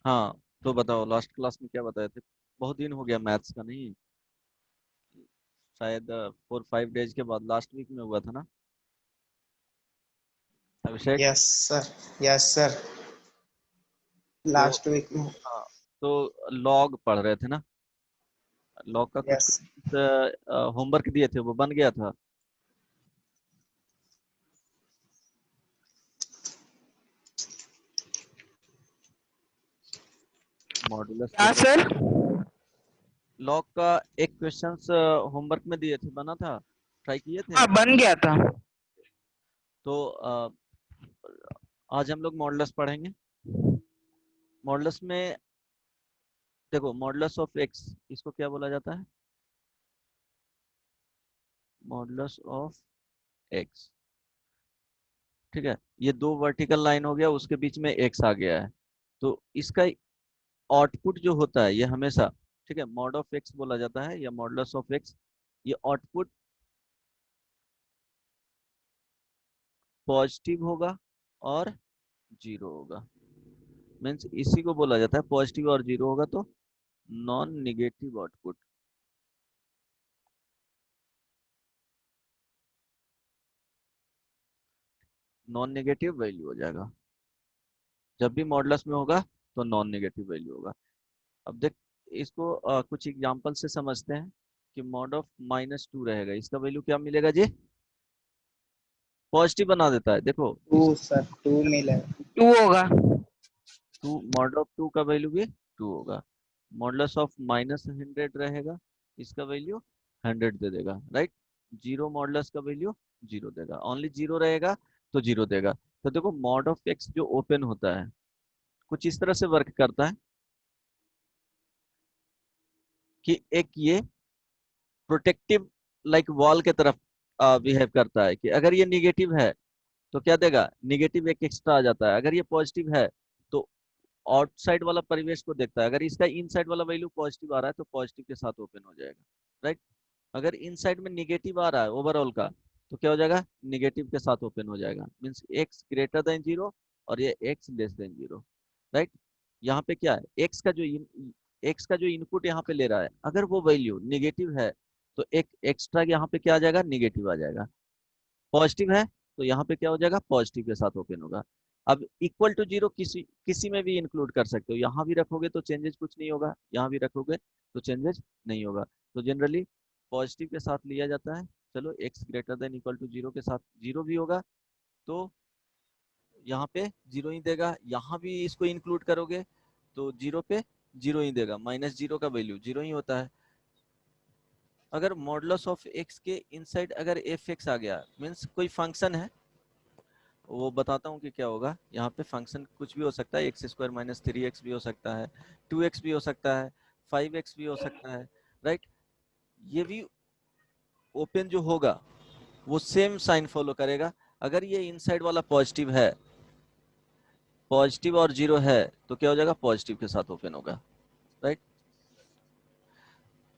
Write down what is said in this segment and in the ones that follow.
हाँ, तो बताओ लास्ट क्लास में क्या बताए थे? बहुत दिन हो गया मैथ्स का, नहीं शायद 4-5 डेज के बाद लास्ट वीक में हुआ था ना Abhishek? Yes sir. Yes sir. तो लास्ट वीक में। हाँ, तो लॉग पढ़ रहे थे ना? लॉग का कुछ यस। होमवर्क दिए थे, वो बन गया था? मॉडुलस क्या ऑफ सर? लॉग का एक क्वेश्चंस होमवर्क में दिए थे, बना था? ट्राई किए थे? हाँ, बन गया था। तो आज हम लोग मॉडुलस पढ़ेंगे। मॉडुलस में देखो, मॉडुलस ऑफ एक्स इसको क्या बोला जाता है? मॉडुलस ऑफ एक्स, ठीक है। ये दो वर्टिकल लाइन हो गया, उसके बीच में एक्स आ गया है। तो इसका आउटपुट जो होता है ये हमेशा, ठीक है, मॉड ऑफ एक्स बोला जाता है या मॉडुलस ऑफ एक्स। ये आउटपुट पॉजिटिव होगा और जीरो होगा। मीन्स इसी को बोला जाता है, पॉजिटिव और जीरो होगा तो non negative output. Non negative value हो जाएगा जब भी मॉडुलस में होगा, तो नॉन नेगेटिव वैल्यू होगा। अब देख, इसको कुछ एग्जांपल से समझते हैं कि मॉड ऑफ -2 रहेगा, इसका वैल्यू क्या मिलेगा जी? पॉजिटिव बना देता है, देखो टू इस सर, टू मिला। 2 होगा। टू, मॉड ऑफ 2 का वैल्यू भी 2 होगा। मॉडुलस ऑफ -100 रहेगा, इसका वैल्यू 100 दे देगा, राइट। जीरो मॉडुलस का वैल्यू जीरो देगा, ओनली जीरो रहेगा तो जीरो देगा। तो देखो मॉड ऑफ एक्स जो ओपन होता है कुछ इस तरह से वर्क करता है कि एक ये प्रोटेक्टिव लाइक वॉल के तरफ बिहेव करता है कि अगर ये निगेटिव है तो क्या देगा, निगेटिव एक एक्स्ट्रा आ जाता है। अगर ये पॉजिटिव है तो आउटसाइड वाला परिवेश को देखता है, अगर इसका इनसाइड वाला वैल्यू पॉजिटिव आ रहा है तो पॉजिटिव के साथ ओपन हो जाएगा, राइट। अगर इनसाइड में निगेटिव आ रहा है ओवरऑल का, तो क्या हो जाएगा, निगेटिव के साथ ओपन हो जाएगा। Means x greater than zero और ये x less than zero, right. यहाँ पे क्या है, एक्स का जो इनपुट यहाँ पे ले रहा है, अगर वो वैल्यू निगेटिव है तो एक एक्स्ट्रा यहाँ पे क्या आ जाएगा, निगेटिव आ जाएगा। पॉजिटिव है तो यहाँ पे क्या हो जाएगा, पॉजिटिव के साथ ओपन होगा। अब इक्वल टू जीरो किसी किसी में भी इंक्लूड कर सकते हो, यहाँ भी रखोगे तो चेंजेस कुछ नहीं होगा, यहाँ भी रखोगे तो चेंजेस नहीं होगा। तो जनरली पॉजिटिव के साथ लिया जाता है। चलो x greater than equal to zero के साथ जीरो भी होगा तो यहाँ पे जीरो ही देगा, यहाँ भी इसको इंक्लूड करोगे तो जीरो पे जीरो ही देगा, -0 का वैल्यू जीरो ही होता है। अगर मॉडुलस ऑफ एक्स के इनसाइड अगर एफ एक्स आ गया, मीन्स कोई फंक्शन है, वो बताता हूँ कि क्या होगा। यहाँ पे फंक्शन कुछ भी हो सकता है, x² - 3x भी हो सकता है, 2x भी हो सकता है, 5x भी हो सकता है, राइट। ये भी ओपन जो होगा वो सेम साइन फॉलो करेगा। अगर ये इनसाइड वाला पॉजिटिव है, पॉजिटिव और जीरो है, तो क्या हो जाएगा, पॉजिटिव के साथ ओपन होगा, राइट।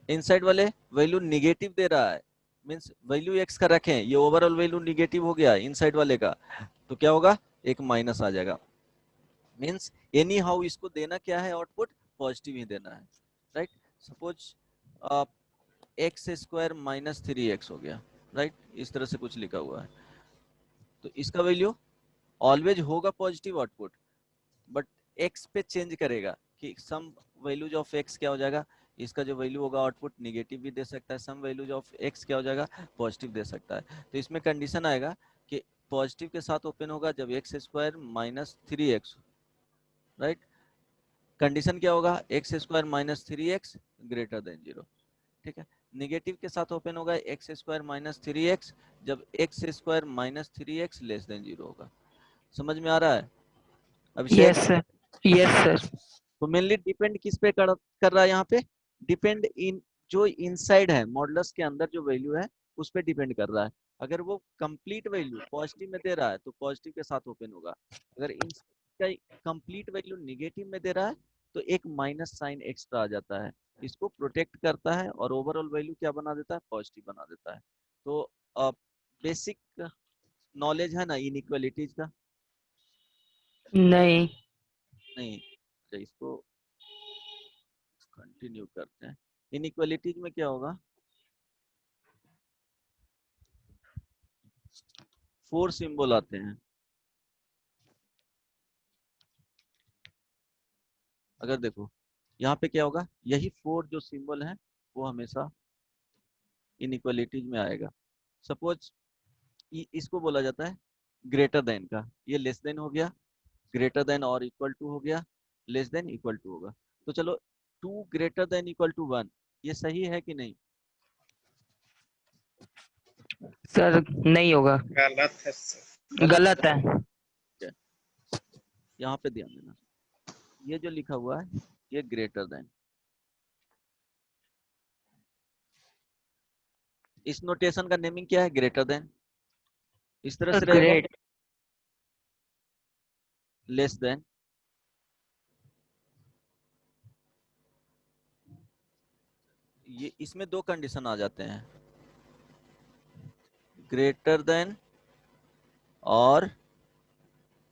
इनसाइड वाले वैल्यू निगेटिव दे रहा है, मीन्स वैल्यू एक्स का रखें, ये ओवरऑल वैल्यू निगेटिव हो गया इनसाइड वाले का, तो क्या होगा, एक माइनस आ जाएगा। मीन्स एनी हाउ इसको देना क्या है, आउटपुट पॉजिटिव ही देना है, राइट। सपोज x² - 3x हो गया, राइट, इस तरह से कुछ लिखा हुआ है, तो इसका वैल्यू ऑलवेज होगा पॉजिटिव आउटपुट, बट x पे चेंज करेगा कि सम वैल्यूज ऑफ x क्या हो जाएगा, इसका जो वैल्यू होगा आउटपुट निगेटिव भी दे सकता है, सम वैल्यूज ऑफ x क्या हो जाएगा, पॉजिटिव दे सकता है। तो इसमें कंडीशन आएगा कि पॉजिटिव के साथ ओपन होगा जब x² - 3x, राइट। कंडीशन क्या होगा, x² - 3x greater than zero, ठीक है। निगेटिव के साथ ओपन होगा x² - 3x जब x² - 3x less than zero होगा। समझ में आ रहा है Abhishek? Yes sir. Yes sir. तो मेनली डिपेंड किस पे कर रहा है यहाँ पे, डिपेंड इन जो इनसाइड है मॉडुलस के अंदर जो वैल्यू है उस पे डिपेंड कर रहा है। अगर वो कंप्लीट वैल्यू पॉजिटिव में दे रहा है तो पॉजिटिव के साथ ओपन होगा, अगर इन का कंप्लीट वैल्यू निगेटिव में दे रहा है तो एक माइनस साइन एक्स्ट्रा आ जाता है, इसको प्रोटेक्ट करता है और ओवरऑल वैल्यू क्या बना देता है, पॉजिटिव बना देता है। तो बेसिक नॉलेज है ना इनइक्वालिटीज का? नहीं। नहीं, अच्छा, इसको कंटिन्यू करते हैं। इनइक्वालिटीज में क्या होगा, 4 सिंबल आते हैं। अगर देखो यहाँ पे क्या होगा, यही 4 जो सिंबल है वो हमेशा इनइक्वालिटीज में आएगा। सपोज इसको बोला जाता है ग्रेटर देन का, ये लेस देन हो गया, ग्रेटर देन और इक्वल टू हो गया, लेस देन इक्वल टू होगा। तो चलो 2 ग्रेटर देन इक्वल टू 1, ये सही है कि नहीं? सर नहीं होगा, गलत है सर। गलत गलत है। है। यहाँ पे ध्यान देना, ये जो लिखा हुआ है ये ग्रेटर देन, इस नोटेशन का नेमिंग क्या है, ग्रेटर देन। इस तरह से रहेगा ग्रेट। लेस देन, ये इसमें 2 कंडीशन आ जाते हैं, ग्रेटर देन और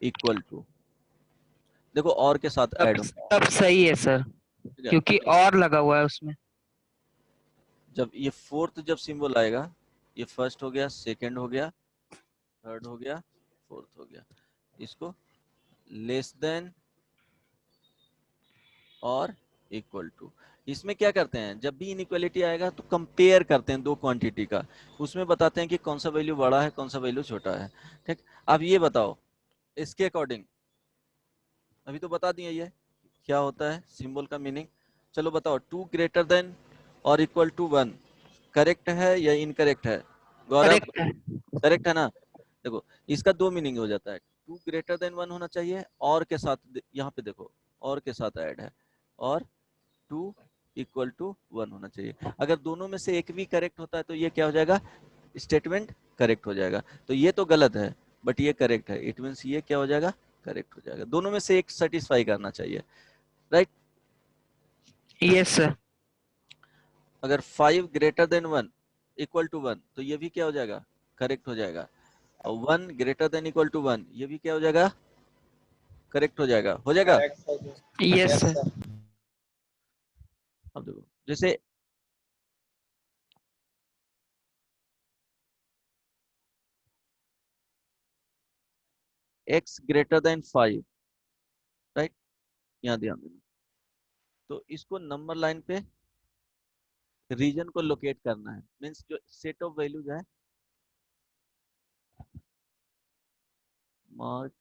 इक्वल टू। देखो और के साथ तब ऐड हो, तब सही है सर, ठीक है। क्योंकि और लगा हुआ है उसमें। जब ये फोर्थ जब सिंबल आएगा, ये फर्स्ट हो गया, सेकंड हो गया, थर्ड हो गया, फोर्थ हो गया, इसको लेस देन और इक्वल टू। इसमें क्या करते हैं, जब भी इनइक्वालिटी आएगा तो कंपेयर करते हैं दो क्वांटिटी का, उसमें बताते हैं कि कौन सा वैल्यू बड़ा है कौन सा वैल्यू छोटा है। ठीक, अब ये बताओ इसके अकॉर्डिंग, अभी तो बता दिए ये क्या होता है सिंबल का मीनिंग। चलो बताओ 2 ग्रेटर देन और इक्वल टू 1 करेक्ट है या इनकरेक्ट है? गौरव, करेक्ट है। करेक्ट है ना? देखो इसका 2 मीनिंग हो जाता है, 2 ग्रेटर देन 1 होना चाहिए और के साथ, यहाँ पे देखो और के साथ ऐड है, और 2 इक्वल टू 1 होना चाहिए। अगर दोनों में से एक भी करेक्ट होता है तो ये क्या हो जाएगा, स्टेटमेंट करेक्ट हो जाएगा। तो ये तो गलत है बट ये करेक्ट है, इट मीन्स ये क्या हो जाएगा, करेक्ट हो जाएगा। दोनों में से एक सेटिस्फाई करना चाहिए, राइट। Yes sir. अगर 5 ग्रेटर देन 1 इक्वल टू 1 तो ये भी क्या हो जाएगा, करेक्ट हो जाएगा। और 1 ग्रेटर देन इक्वल टू 1 ये भी क्या हो जाएगा, करेक्ट हो जाएगा, हो जाएगा। करेक्ट है जी। Yes yes sir. सर। अब देखो जैसे x ग्रेटर देन 5, राइट, यहाँ ध्यान देना। तो इसको नंबर लाइन पे रीजन को लोकेट करना है, मीन्स जो सेट ऑफ वैल्यूज है, मार्क,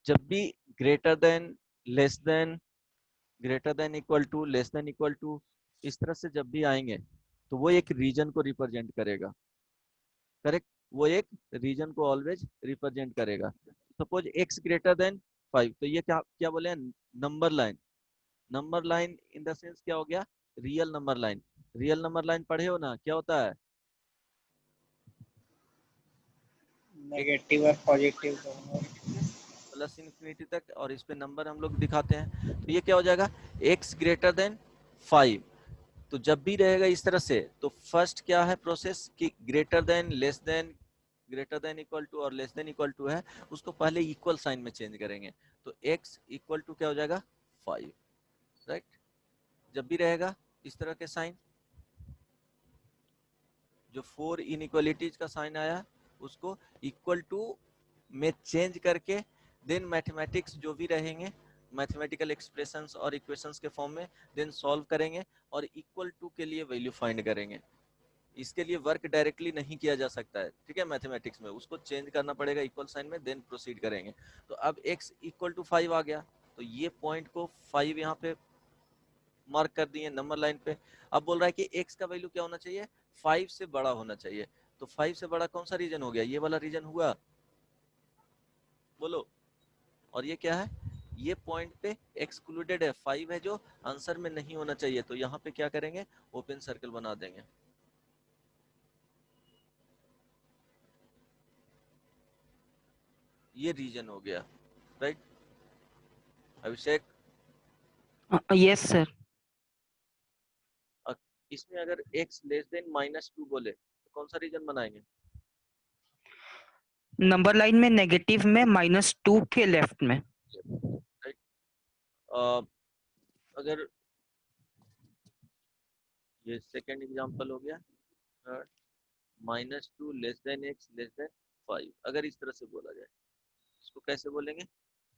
जब भी greater than, less than, greater than equal to, less than equal to, इस तरह से जब भी आएंगे तो वो एक रीजन को रिप्रेजेंट करेगा, करेक्ट। वो एक रीजन को ऑलवेज रिप्रेजेंट करेगा। सपोज x ग्रेटर देन 5 तो ये क्या क्या बोले हैं, number line. Number line in the sense क्या हो गया, real number line. Real number line पढ़े हो ना, क्या होता है, एक नेगेटिव और पॉजिटिव दोनों। प्लस इन्फिनिटी तक, और इस पे नंबर हम लोग दिखाते हैं। तो ये क्या हो जाएगा, x ग्रेटर देन 5। तो जब भी रहेगा इस तरह से तो फर्स्ट क्या है प्रोसेस कि greater than, less than, greater than equal to और लेस देन इक्वल टू है, उसको पहले इक्वल साइन में चेंज करेंगे। तो x इक्वल टू क्या हो जाएगा, 5, राइट। जब भी रहेगा इस तरह के साइन, जो 4 इनइक्वालिटीज का साइन आया उसको इक्वल टू में चेंज करके देन मैथमेटिक्स जो भी रहेंगे, मैथमेटिकल एक्सप्रेशंस और इक्वेशंस के फॉर्म में देन सॉल्व करेंगे और इक्वल टू के लिए वैल्यू फाइंड करेंगे। इसके लिए वर्क डायरेक्टली नहीं किया जा सकता है, ठीक है, मैथमेटिक्स में उसको चेंज करना पड़ेगा इक्वल साइन में, देन प्रोसीड करेंगे। तो अब x इक्वल टू 5 आ गया, तो ये पॉइंट को 5 यहाँ पे मार्क कर दिए नंबर लाइन पे। अब बोल रहा है कि x का वैल्यू क्या होना चाहिए, 5 से बड़ा होना चाहिए। तो 5 से बड़ा कौन सा रीजन हो गया, ये वाला रीजन हुआ, बोलो। और ये क्या है, ये पॉइंट पे एक्सक्लूडेड है, 5 है जो आंसर में नहीं होना चाहिए। तो यहाँ पे क्या करेंगे, ओपन सर्कल बना देंगे। ये रीजन हो गया, राइट। अभिषेक, यस सर। इसमें अगर x लेस देन -2 बोले तो कौन सा रीजन बनाएंगे? नंबर लाइन में नेगेटिव में -2 के लेफ्ट में। राइट। अगर ये सेकेंड एग्जांपल हो गया, third, -2 less than x less then 5, अगर इस तरह से बोला जाए इसको कैसे बोलेंगे?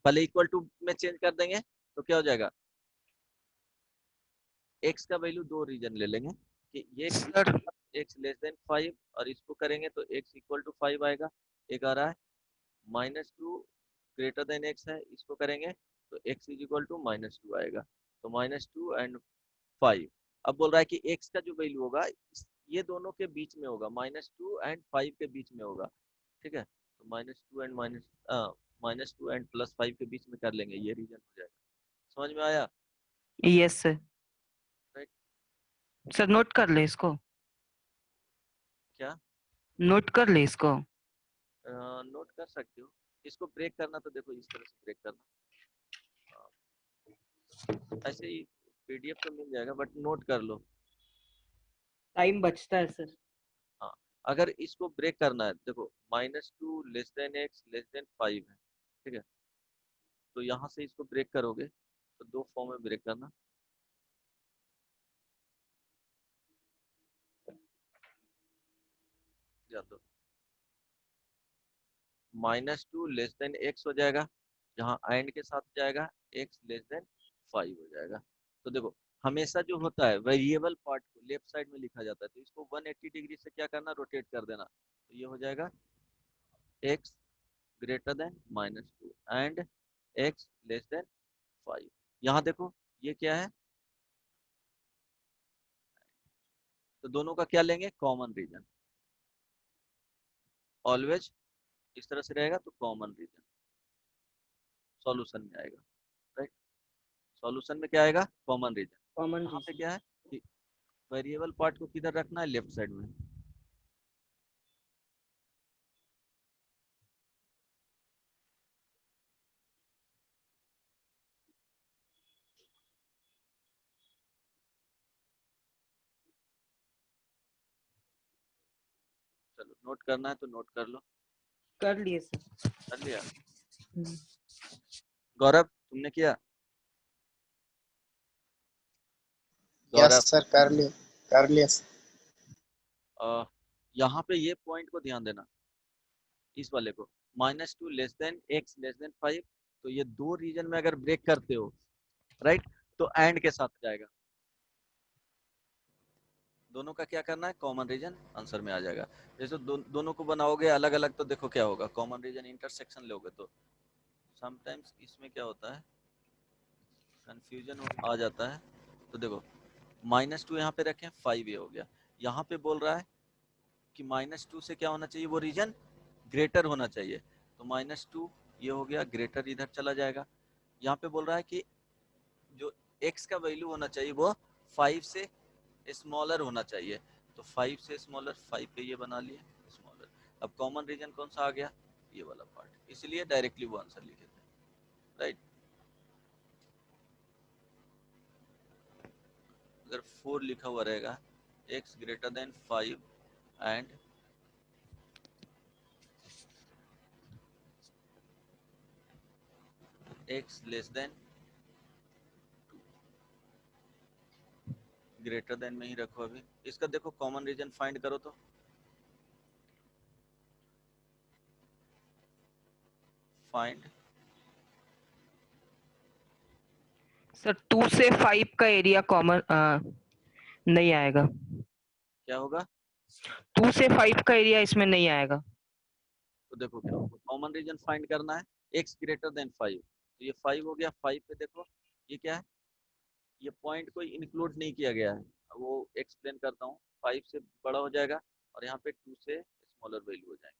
पहले इक्वल टू में चेंज कर देंगे तो क्या हो जाएगा, x का वैल्यू दो रीजन ले लेंगे कि ये सर x लेस देन 5 और इसको करेंगे तो x इक्वल टू 5 आएगा। एक आ रहा है -2 ग्रेटर देन x है, इसको करेंगे तो x इज इक्वल टू -2 आएगा। तो -2 एंड 5। अब बोल रहा है कि x का जो वैल्यू होगा ये दोनों के बीच में होगा, -2 एंड 5 के बीच में होगा, ठीक है। तो -2 एंड +5 के बीच में कर लेंगे, ये रीजन हो जाएगा। समझ में आया? Yes sir. Right. Sir note कर ले इसको, क्या नोट कर ले इसको। नोट कर सकते हो? इसको ब्रेक करना तो देखो इस तरह से ब्रेक करना, ऐसे ही पीडीएफ तो मिल जाएगा बट नोट कर लो। टाइम बचता है सर। हाँ, अगर इसको ब्रेक करना है देखो, -2 less than x less then 5 है, ठीक है। तो यहाँ से इसको ब्रेक करोगे तो दो फॉर्म में ब्रेक करना। ध्यान दो, -2 लेस देन x हो जाएगा, जहाँ एंड के साथ जाएगा x लेस देन 5 हो जाएगा। तो देखो हमेशा जो होता है वेरिएबल पार्ट को लेफ्ट साइड में लिखा जाता है, तो इसको 180 डिग्री से क्या करना, रोटेट कर देना। तो ये हो जाएगा x greater then -2 and x less then 5। यहाँ देखो ये क्या है, तो दोनों का क्या लेंगे, कॉमन रीजन। ऑलवेज इस तरह से रहेगा तो कॉमन रीजन सॉल्यूशन में आएगा, राइट। सॉल्यूशन में क्या आएगा, कॉमन रीजन। कॉमन यहाँ पे रीजन। क्या है कि वेरिएबल पार्ट को किधर रखना है, लेफ्ट साइड में। चलो नोट करना है तो नोट कर लो। कर लिए सर। कर लिया? गौरव तुमने किया? यस गौरव, सर, कर लिया सर। यहाँ पे ये पॉइंट को ध्यान देना, इस वाले को, -2 less than x less then 5। तो ये दो रीजन में अगर ब्रेक करते हो, राइट, तो एंड के साथ जाएगा। दोनों का क्या करना है, कॉमन रीजन आंसर में आ जाएगा। जैसे दोनों को बनाओगे अलग अलग तो देखो क्या होगा, कॉमन रीजन इंटरसेक्शन लोगे तो समटाइम्स इसमें क्या होता है, कंफ्यूजन आ जाता है। तो देखो -2 यहाँ पे रखें, 5 ये हो गया। यहाँ पे बोल रहा है कि -2 से क्या होना चाहिए, वो रीजन ग्रेटर होना चाहिए। तो -2 ये हो गया, ग्रेटर इधर चला जाएगा। यहाँ पे बोल रहा है कि जो x का वैल्यू होना चाहिए वो 5 से स्मॉलर होना चाहिए। तो 5 से स्मॉलर, 5 पे ये बना लिए स्मॉलर। अब कॉमन रीजन कौन सा आ गया, ये वाला पार्ट, इसलिए डायरेक्टली वो आंसर लिखे थे, राइट। अगर 4 लिखा हुआ रहेगा, x greater than 5 and x less than, greater then में ही रखो। अभी इसका देखो कॉमन रीजन फाइंड करो तो, फाइंड। सर 2 से 5 का एरिया कॉमन नहीं आएगा। क्या होगा, 2 से 5 का एरिया इसमें नहीं आएगा। तो देखो क्या होगा, कॉमन रीजन फाइंड करना है, x ग्रेटर देन 5। तो ये 5 हो गया, 5 पे देखो ये क्या है, ये पॉइंट कोई इंक्लूड नहीं किया गया है, वो एक्सप्लेन करता हूँ। 5 से बड़ा हो जाएगा और यहाँ पे 2 से स्मॉलर वैल्यू हो जाएंगे,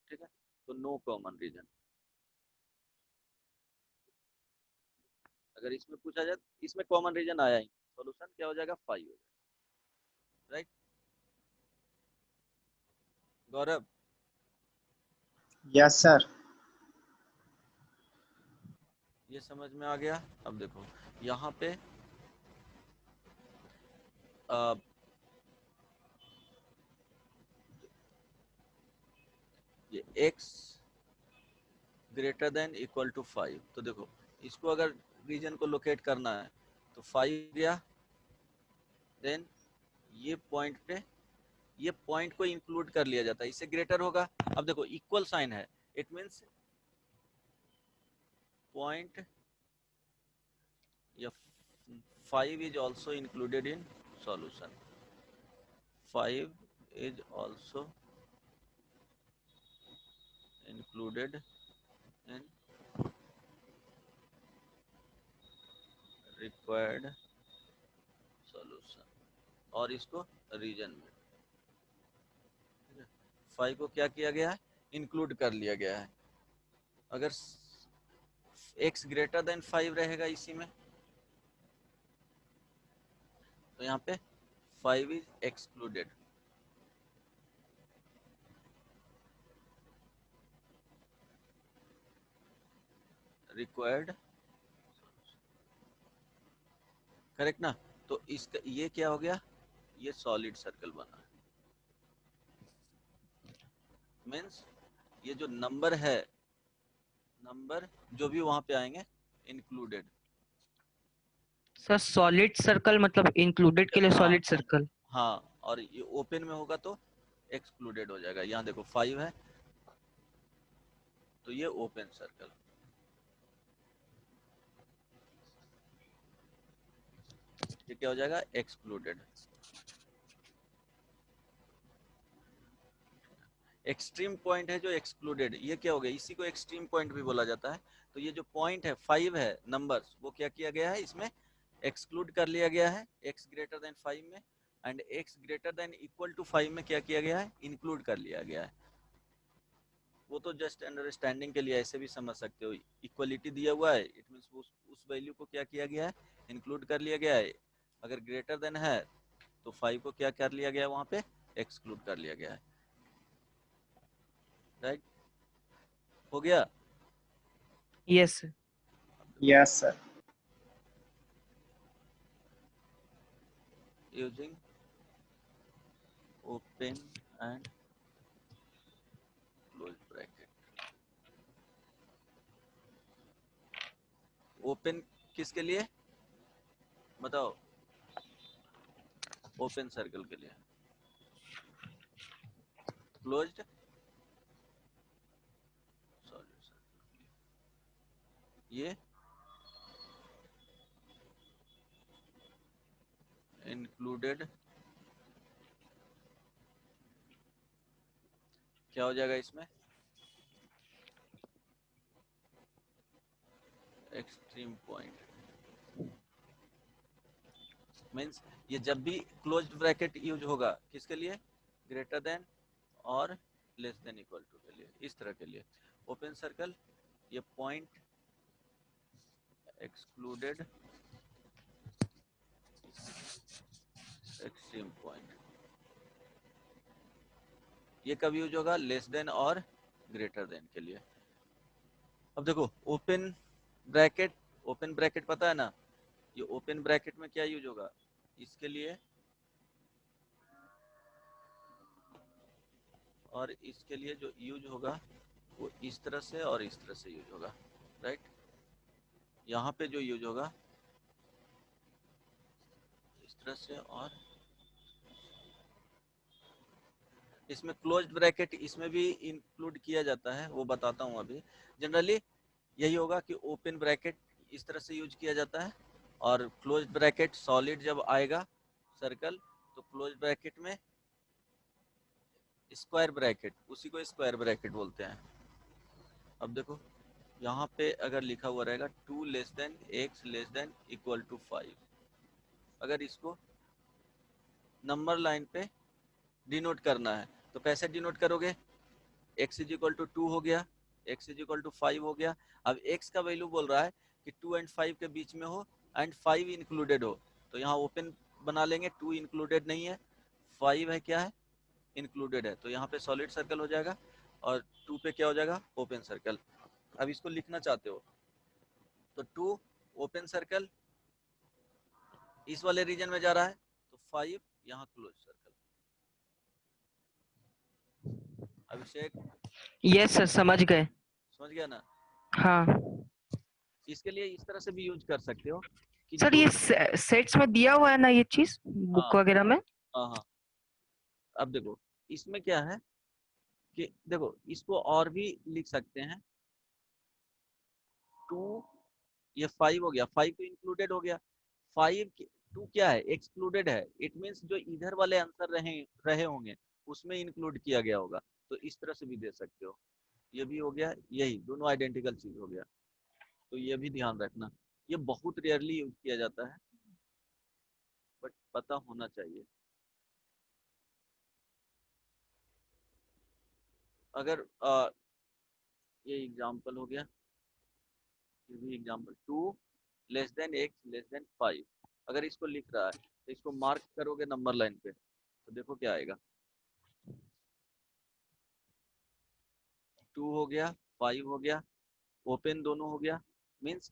ठीक है। तो नो कॉमन रीजन। अगर इसमें पूछा जाए, इसमें कॉमन रीजन आया ही, सॉल्यूशन क्या हो जाएगा, 5 हो जाएगा, राइट। गौरव, Yes, sir. ये समझ में आ गया। अब देखो यहाँ पे ये x greater than equal to 5, तो देखो इसको अगर रीजन को लोकेट करना है तो 5 गया, देन ये पॉइंट पे, ये पॉइंट को इंक्लूड कर लिया जाता है, इससे ग्रेटर होगा। अब देखो इक्वल साइन है, इट मींस पॉइंट या 5 is also included in solution, 5 is also included in required solution, और इसको रीजन में 5 को क्या किया गया है, इंक्लूड कर लिया गया है। अगर x ग्रेटर देन 5 रहेगा इसी में, तो यहाँ पे 5 इज एक्सक्लूडेड। रिक्वायर्ड, करेक्ट ना। तो इसका ये क्या हो गया, ये सॉलिड सर्कल बना, मीन्स ये जो नंबर है, नंबर जो भी वहां पे आएंगे इंक्लूडेड। सर सॉलिड सर्कल मतलब इंक्लूडेड के लिए हाँ सॉलिड सर्कल। हाँ, और ये ओपन में होगा तो एक्सक्लूडेड हो जाएगा। यहाँ देखो 5 है तो ये ओपन सर्कल, ये क्या हो जाएगा, एक्सक्लूडेड। एक्सट्रीम पॉइंट है जो एक्सक्लूडेड, ये क्या हो गया, इसी को एक्सट्रीम पॉइंट भी बोला जाता है। तो ये जो पॉइंट है 5 है नंबर्स, वो क्या किया गया है, इसमें एक्सक्लूड कर लिया गया है x ग्रेटर देन 5 में, and x greater than equal to 5 में क्या किया गया है, इंक्लूड कर लिया गया है। वो तो जस्ट अंडरस्टैंडिंग के लिए ऐसे भी समझ सकते हो, इक्वलिटी दिया हुआ है, इट मींस उस वैल्यू को क्या किया गया है, इंक्लूड कर लिया गया है। अगर ग्रेटर देन है तो 5 को क्या कर लिया गया है, वहां पे एक्सक्लूड कर लिया गया है। राइट, हो गया। Yes. Yes, sir. Using open and close bracket. Open किसके लिए बताओ, ओपन सर्कल के लिए, क्लोज्ड सॉलिड सर्कल, ये इंक्लूडेड, क्या हो जाएगा इसमें, एक्सट्रीम पॉइंट। मीन्स ये जब भी क्लोज्ड ब्रैकेट यूज होगा किसके लिए, ग्रेटर देन और लेस देन इक्वल टू के लिए, इस तरह के लिए। ओपन सर्कल, ये पॉइंट एक्सक्लूडेड एक्सट्रीम पॉइंट, ये कब यूज होगा, लेस देन और ग्रेटर देन के लिए। अब देखो ओपन ब्रैकेट, ओपन ब्रैकेट पता है ना, ये ओपन ब्रैकेट में क्या यूज होगा, इसके लिए और इसके लिए जो यूज होगा वो इस तरह से और इस तरह से यूज होगा। राइट, यहाँ पे जो यूज होगा इस तरह से, और इसमें क्लोज्ड ब्रैकेट इसमें भी इंक्लूड किया जाता है, वो बताता हूँ अभी। जनरली यही होगा कि ओपन ब्रैकेट इस तरह से यूज किया जाता है, और क्लोज्ड ब्रैकेट सॉलिड जब आएगा सर्कल, तो क्लोज्ड ब्रैकेट में स्क्वायर ब्रैकेट, उसी को स्क्वायर ब्रैकेट बोलते हैं। अब देखो यहाँ पे अगर लिखा हुआ रहेगा 2 less than x less than equal to 5, अगर इसको नंबर लाइन पे डिनोट करना है तो कैसे डिनोट करोगे, x इज इक्वल टू 2 हो गया, x इज इक्वल टू 5 हो गया। अब x का वैल्यू बोल रहा है कि 2 एंड 5 के बीच में हो एंड 5 इंक्लूडेड हो, तो यहाँ ओपन बना लेंगे, 2 इंक्लूडेड नहीं है, 5 है क्या है, इंक्लूडेड है, तो यहाँ पे सॉलिड सर्कल हो जाएगा। और 2 पे क्या हो जाएगा, ओपन सर्कल। अब इसको लिखना चाहते हो तो 2 ओपन सर्कल इस वाले रीजन में जा रहा है, तो 5 यहाँ क्लोज सर्कल। अभिषेक यस सर, समझ गए। समझ गया ना? हाँ इसके लिए इस तरह से भी यूज कर सकते हो कि सर, जो ये सेट्स में दिया हुआ है ना ये चीज हाँ बुक वगैरह में? हाँ हाँ। अब देखो इसमें क्या है कि देखो इसको और भी लिख सकते हैं। 2 ये 5 हो गया, 5 तो इंक्लूडेड हो गया। 2 क्या है, एक्सक्लूडेड है। इट मींस जो इधर वाले आंसर रहे रहे होंगे उसमें इंक्लूड किया गया होगा। तो इस तरह से भी दे सकते हो। ये भी हो गया, यही दोनों आइडेंटिकल चीज हो गया। तो ये भी ध्यान रखना, ये बहुत रेयरली यूज किया जाता है बट पता होना चाहिए। अगर ये एग्जांपल हो गया, ये भी example. 2 less than x less then 5, अगर इसको लिख रहा है तो इसको मार्क करोगे नंबर लाइन पे तो देखो क्या आएगा। 2 हो गया, 5 हो गया, ओपन दोनों हो गया। मीन्स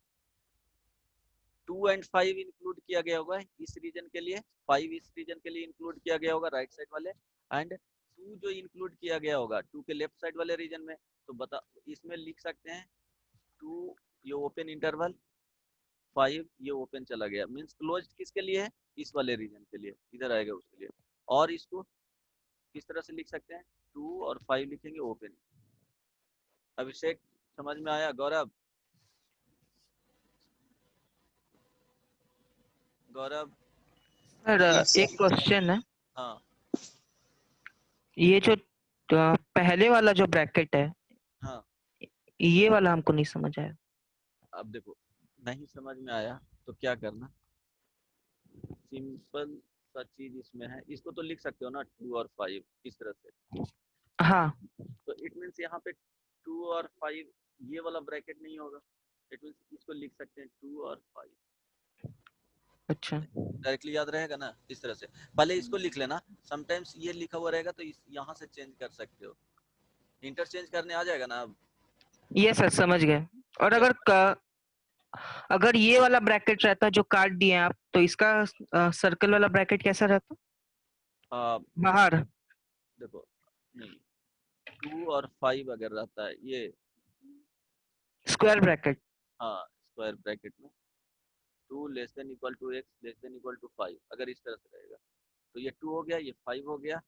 2 एंड 5 इंक्लूड किया गया होगा इस रीजन के लिए, 5 इस रीजन के लिए इंक्लूड किया गया होगा राइट साइड वाले, एंड 2 जो इंक्लूड किया गया होगा 2 के लेफ्ट साइड वाले रीजन में। तो बता, इसमें लिख सकते हैं 2 ये ओपन इंटरवल, 5 ये ओपन चला गया। मीन्स क्लोज किसके लिए है, इस वाले रीजन के लिए, इधर आएगा उसके लिए। और इसको किस तरह से लिख सकते हैं, 2 और 5 लिखेंगे ओपन। अभिषेक समझ में आया? गौरव, गौरव सर Yes, एक sir. क्वेश्चन है। हाँ ये जो पहले वाला जो ब्रैकेट है, हाँ। ये वाला हमको नहीं समझ आया। अब देखो नहीं समझ में आया तो क्या करना, सिंपल सा चीज इसमें है, इसको तो लिख सकते हो ना 2 और 5 इस तरह से। हाँ तो इट मीन्स यहाँ पे 2 और 5 ये वाला ब्रैकेट नहीं होगा। इट मीन्स इसको लिख सकते हैं 2 और 5। अच्छा। डायरेक्टली याद रहेगा ना इस तरह से। पहले इसको लिख लेना, समटाइम्स ये लिखा हुआ रहेगा तो यहाँ से चेंज कर सकते हो, इंटरचेंज करने आ जाएगा ना अब। ये सर समझ गए। और क्या अगर ये वाला ब्रैकेट रहता जो काट दिए आप, तो इसका सर्कल वाला ब्रैकेट कैसा रहता बाहर? देखो नहीं, 2 और 5 अगर रहता है ये, स्क्वायर ब्रैकेट। हाँ स्क्वायर ब्रैकेट में 2 less than equal to x less than equal to 5 अगर इस तरह से रहेगा तो ये 2 हो गया, ये 5 हो गया।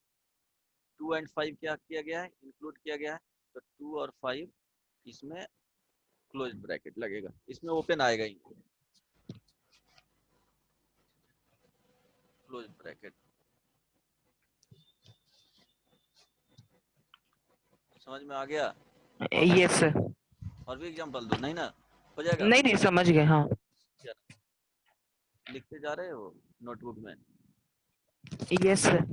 2 एंड 5 क्या किया गया है, इंक्लूड किया गया है। तो 2 और 5 इसमें क्लोज ब्रैकेट लगेगा, इसमें ओपन आएगा ही, क्लोज ब्रैकेट। समझ में आ गया? और भी यस सर। और भी एग्जांपल दो, नहीं ना हो जाएगा? नहीं नहीं, समझ गए। हाँ क्या लिखते जा रहे हो नोटबुक में? Yes sir.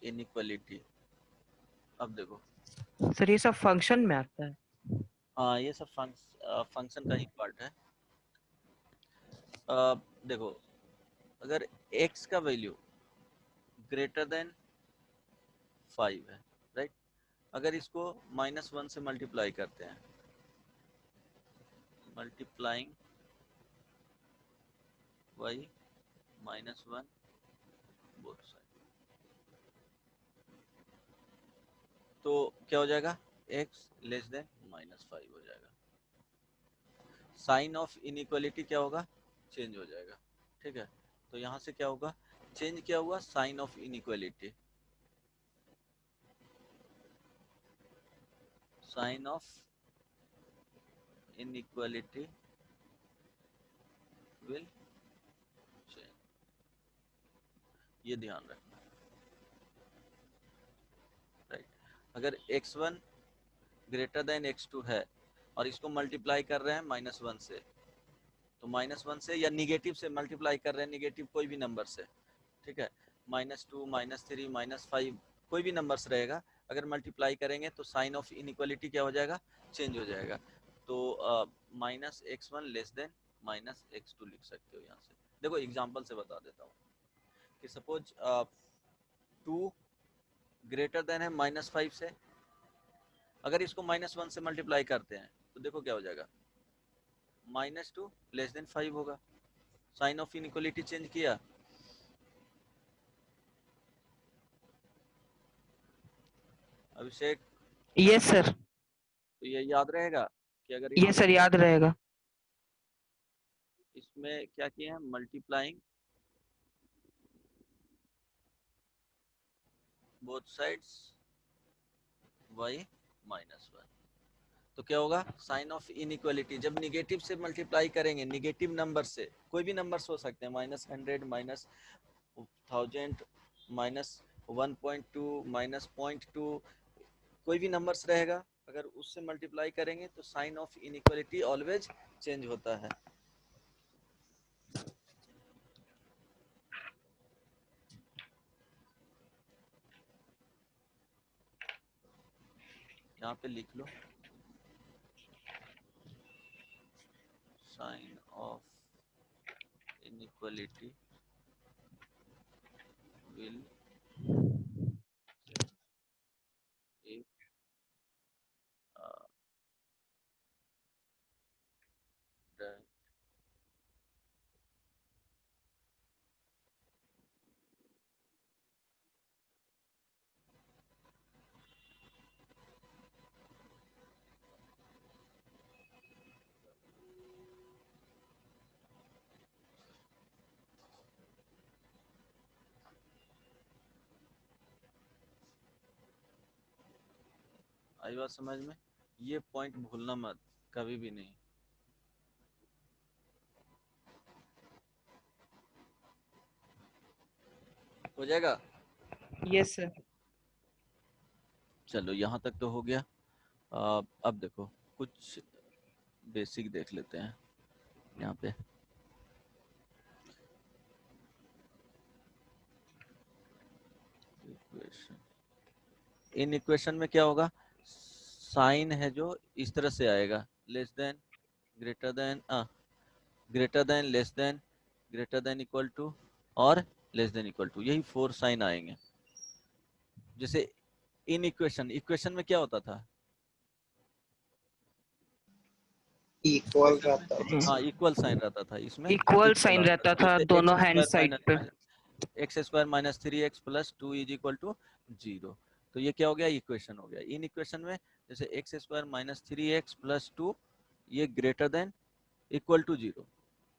इनइक्वालिटी, अब देखो सर ये सब फंक्शन में आता है। हाँ ये सब फंक्शन का ही पार्ट है। देखो अगर x का वैल्यू ग्रेटर देन 5 है, राइट, अगर इसको -1 से मल्टीप्लाई करते हैं, मल्टीप्लाइंग y -1 बोथ साइड, तो क्या हो जाएगा, x लेस देन -5 हो जाएगा। साइन ऑफ इनइक्वालिटी क्या होगा, चेंज हो जाएगा। ठीक है, तो यहाँ से क्या होगा, चेंज क्या हुआ, sign of inequality, sign of inequality will change, ये ध्यान रखना, राइट। अगर x1 ग्रेटर देन x2 है और इसको मल्टीप्लाई कर रहे हैं -1 से, तो -1 से या निगेटिव से मल्टीप्लाई कर रहे हैं, निगेटिव कोई भी नंबर से, ठीक है, -2 -3 -5 कोई भी नंबर्स रहेगा, अगर मल्टीप्लाई करेंगे तो साइन ऑफ इनइक्वालिटी क्या हो जाएगा, चेंज हो जाएगा। तो -x1 लेस देन -x2 लिख सकते हो यहाँ से। देखो एग्जांपल से बता देता हूँ, कि सपोज 2 ग्रेटर देन है -5 से, अगर इसको -1 से मल्टीप्लाई करते हैं तो देखो क्या हो जाएगा, -2 लेस देन 5 होगा। साइन ऑफ इनइक्वालिटी चेंज किया। अभिषेक, यस सर। तो ये याद रहेगा कि अगर यस सर, याद रहेगा। इसमें क्या किए हैं, मल्टीप्लाइंग बोथ साइड्स y -1, तो क्या होगा, साइन ऑफ इनइक्वालिटी जब निगेटिव से मल्टीप्लाई करेंगे, निगेटिव नंबर से, कोई भी नंबर्स हो सकते हैं, -100 -1000 -1.2 -0.2, कोई भी नंबर्स रहेगा, अगर उससे मल्टीप्लाई करेंगे तो sign of inequality always change होता है। यहाँ पे लिख लो, sign of inequality will if the आई बात समझ में, ये पॉइंट भूलना मत कभी भी नहीं। हो जाएगा। Yes sir. चलो यहाँ तक तो हो गया। अब देखो कुछ बेसिक देख लेते हैं यहाँ पे। इन इक्वेशन में क्या होगा, साइन है जो इस तरह से आएगा, less than, greater than, greater than, less than, greater than equal to, और लेस देन इक्वल टू, यही 4 साइन आएंगे। जैसे इन इक्वेशन में क्या होता था, इक्वल रहता है। हाँ इक्वल साइन रहता था, इसमें इक्वल इक्वल साइन आता रहता था। था जैसे दोनों हैंड साइड पे। x² - 3x + 2 = 0, तो ये क्या हो गया, इक्वेशन हो गया। इन इक्वेशन में जैसे x² - 3x + 2 ये ग्रेटर देन इक्वल टू 0,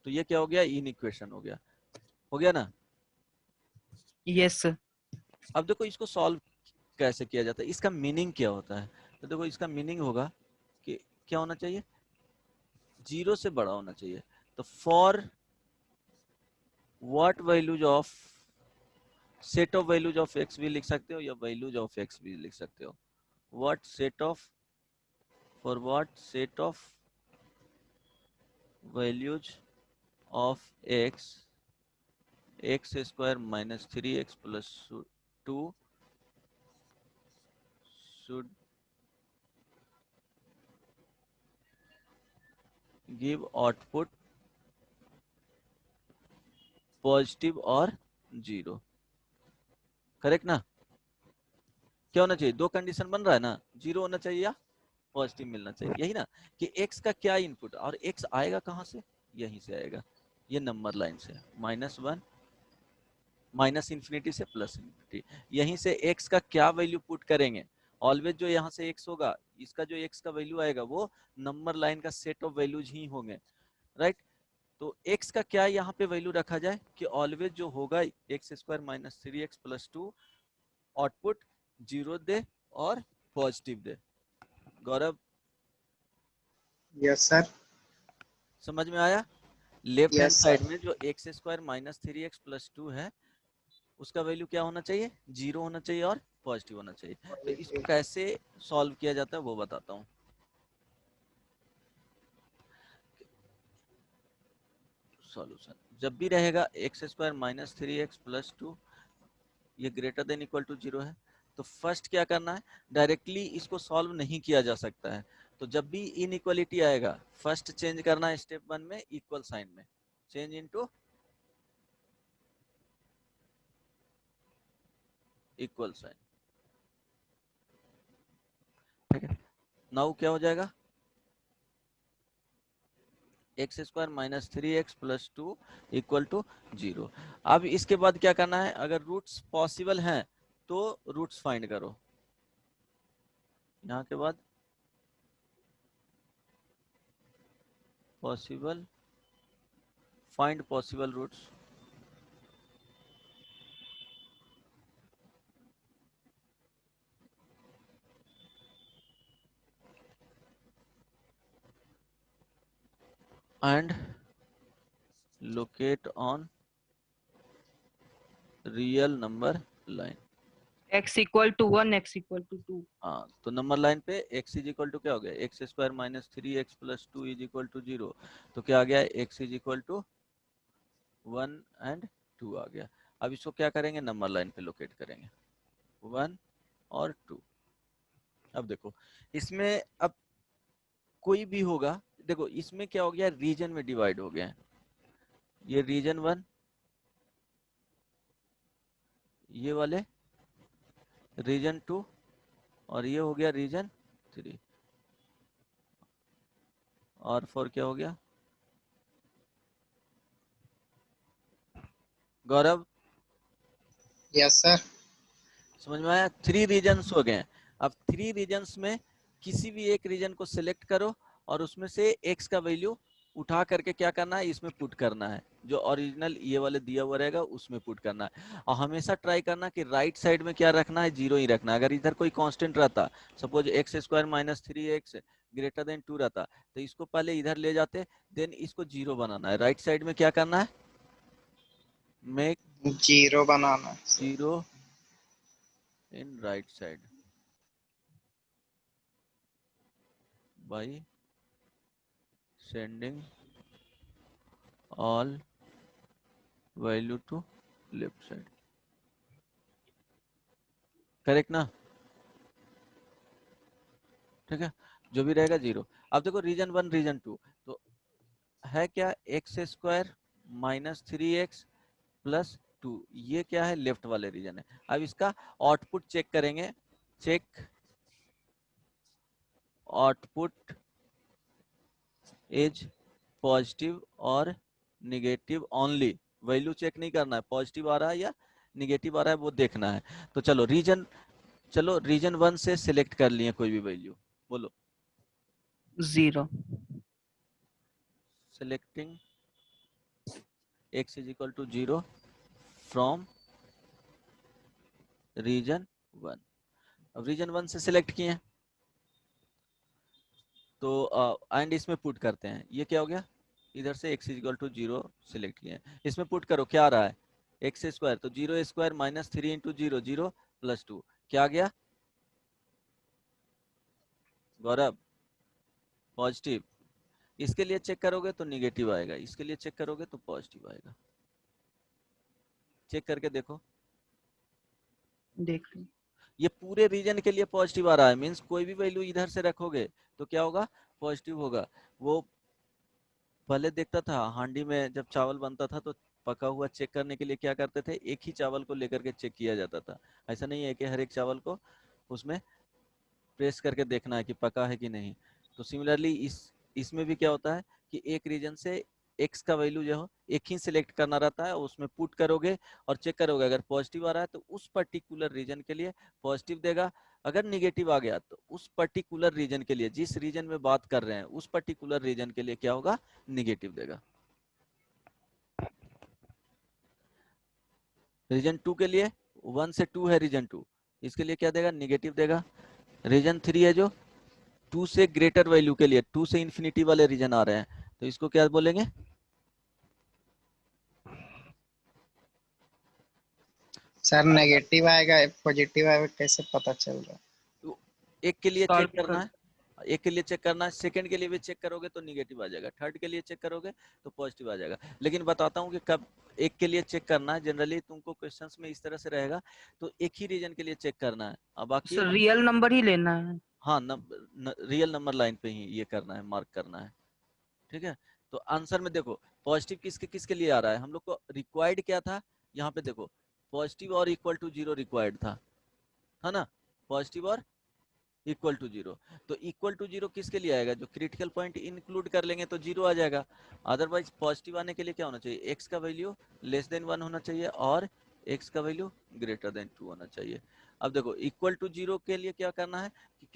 तो ये क्या हो गया, इन इक्वेशन हो गया ना। Yes sir. अब देखो इसको सॉल्व कैसे किया जाता है, इसका मीनिंग क्या होता है, तो देखो इसका मीनिंग होगा कि क्या होना चाहिए, 0 से बड़ा होना चाहिए। तो for what values of set of values of x भी लिख सकते हो या वैल्यूज ऑफ x भी लिख सकते हो। What set of, for what set of values of x² - 3x + 2 should give output positive और 0, करेक्ट ना। क्या होना चाहिए, दो कंडीशन बन रहा है ना, 0 होना चाहिए या पॉजिटिव मिलना चाहिए, यही ना। कि x का क्या इनपुट, और x आएगा कहाँ से, यहीं से आएगा, ये नंबर लाइन से, -1 -∞ से +∞, यहीं से x का क्या वैल्यू पुट करेंगे, ऑलवेज जो यहाँ से x होगा, इसका जो x का वैल्यू आएगा वो नंबर लाइन का सेट ऑफ वैल्यूज ही होंगे, राइट। तो x का क्या यहाँ पे वैल्यू रखा जाए कि ऑलवेज जो होगा x² - 3x + 2 आउटपुट 0 दे और पॉजिटिव दे। गौरव, यस सर। समझ में आया। Left hand yes side sir. में जो x² - 3x + 2 है उसका वैल्यू क्या होना चाहिए, 0 होना चाहिए और पॉजिटिव होना चाहिए। तो इसको कैसे सॉल्व किया जाता है वो बताता हूँ। सॉल्यूशन जब भी रहेगा x² - 3x + 2 ये ग्रेटर देन इक्वल टू 0 है, तो फर्स्ट क्या करना है, डायरेक्टली इसको सॉल्व नहीं किया जा सकता है। तो जब भी इनइक्वालिटी आएगा फर्स्ट चेंज करना है स्टेप 1 में, इक्वल साइन में चेंज इनटू इक्वल साइन। ठीक है, नाउ क्या हो जाएगा, x square minus 3x plus 2 equal to 0। अब इसके बाद क्या करना है, अगर रूट्स पॉसिबल हैं तो रूट्स फाइंड करो। यहाँ के बाद possible, find possible roots. And locate on real number line. x equal to 1, x equal to 2। हाँ, तो नंबर लाइन पे x इज इक्वल टू क्या हो गया, x square minus 3x plus 2 is equal to 0। तो क्या आ गया, x is equal to 1 and 2 आ गया। अब इसको क्या करेंगे, नंबर लाइन पे लोकेट करेंगे 1 और 2। अब देखो इसमें, अब कोई भी होगा, देखो इसमें क्या हो गया, रीजन में डिवाइड हो गया है। ये रीजन 1, ये वाले रीजन 2, और ये हो गया रीजन 3, और 4 क्या हो गया, गौरव यस सर। समझ में आया। 3 रीजन्स हो गए। अब 3 रीजन्स में किसी भी एक रीजन को सिलेक्ट करो और उसमें से x का वैल्यू उठा करके क्या करना है, इसमें पुट करना है, जो ओरिजिनल ये वाले दिया हुआ रहेगा उसमें पुट करना है। और हमेशा ट्राई करना कि राइट साइड में क्या रखना है, 0 ही रखना है। अगर इधर कोई कांस्टेंट रहता, suppose x square minus 3x greater than 2 रहता, तो इसको पहले इधर ले जाते, देन इसको 0 बनाना है। राइट साइड में क्या करना है, मेक 0 बनाना है sir. 0 in right side by sending all value to left side। Correct ना, ठीक है, जो भी रहेगा 0। अब देखो रीजन 1 रीजन 2 तो है क्या, x square minus 3x plus 2, ये क्या है, लेफ्ट वाले रीजन है। अब इसका आउटपुट चेक करेंगे, चेक आउटपुट इज पॉजिटिव और निगेटिव ओनली। वैल्यू चेक नहीं करना है, पॉजिटिव आ रहा है या निगेटिव आ रहा है वो देखना है। तो चलो रीजन 1 से सिलेक्ट कर लिए कोई भी वैल्यू, बोलो। 0। Selecting x is equal to 0 from region 1। अब रीजन 1 से सिलेक्ट किए तो एंड इसमें पुट करते हैं, ये क्या हो गया, इधर से x is equal to 0 select किए, इसमें पुट करो क्या आ रहा है, एक्स स्क्वायर, तो 0 स्क्वायर माइनस 3 इंटू 0 0 प्लस 2 क्या आ गया, गौरव पॉजिटिव। इसके लिए चेक करोगे तो निगेटिव आएगा, इसके लिए चेक करोगे तो पॉजिटिव आएगा। चेक करके देखो, देख लो। ये पूरे रीजन के लिए पॉजिटिव आ रहा है, मींस कोई भी वैल्यू इधर से रखोगे तो क्या होगा, पॉजिटिव होगा। वो पहले देखता था हांडी में जब चावल बनता था तो पका हुआ चेक करने के लिए क्या करते थे, एक ही चावल को लेकर के चेक किया जाता था। ऐसा नहीं है कि हर एक चावल को उसमें प्रेस करके देखना है कि पका है कि नहीं। तो सिमिलरली इसमें भी क्या होता है कि एक रीजन से एक्स का वैल्यू जो हो एक ही सिलेक्ट करना रहता है, उसमें पुट करोगे और चेक करोगे, अगर पॉजिटिव आ रहा है तो उस पर्टिकुलर रीजन के लिए पॉजिटिव देगा, अगर निगेटिव आ गया तो उस पर्टिकुलर रीजन के लिए, जिस रीजन में बात कर रहे हैं उस पर्टिकुलर रीजन के लिए क्या होगा, निगेटिव देगा। रीजन 2 के लिए 1 से 2 है रीजन 2, इसके लिए क्या देगा, निगेटिव देगा। रीजन 3 है जो 2 से ग्रेटर वैल्यू के लिए, 2 से इंफिनिटी वाले रीजन आ रहे हैं, तो इसको क्या बोलेंगे, सर नेगेटिव आएगा पॉजिटिव आएगा कैसे पता चल रहा है? तो एक के लिए चेक सॉल्व करना कर। है, एक के लिए चेक करना है, सेकंड के लिए भी चेक करोगे तो निगेटिव आ जाएगा, थर्ड के लिए चेक करोगे तो पॉजिटिव आ जाएगा। लेकिन बताता हूँ कि कब एक के लिए चेक करना है, जनरली तुमको क्वेश्चंस में इस तरह से रहेगा, तो एक ही रीजन के लिए चेक करना है, अब बाकी सर रियल नंबर ही लेना है। हाँ रियल नंबर लाइन पे ही ये करना है, मार्क करना है, ठीक है। तो आंसर में देखो पॉजिटिव किसके किसके लिए आ रहा है, हम लोग को रिक्वायर्ड क्या था, यहाँ पे देखो पॉजिटिव और इक्वल टू 0 रिक्वायर्ड था, है ना, पॉजिटिव और इक्वल टू जीरो। तो इक्वल टू जीरो किसके लिए आएगा, जो क्रिटिकल पॉइंट इंक्लूड कर लेंगे तो जीरो आ जाएगा। अदरवाइज पॉजिटिव आने के लिए क्या होना चाहिए, एक्स का वैल्यू लेस देन 1 होना चाहिए और एक्स का वैल्यू ग्रेटर देन 2 होना चाहिए। अब देखो इक्वल टू जीरो के लिए क्या करना है कि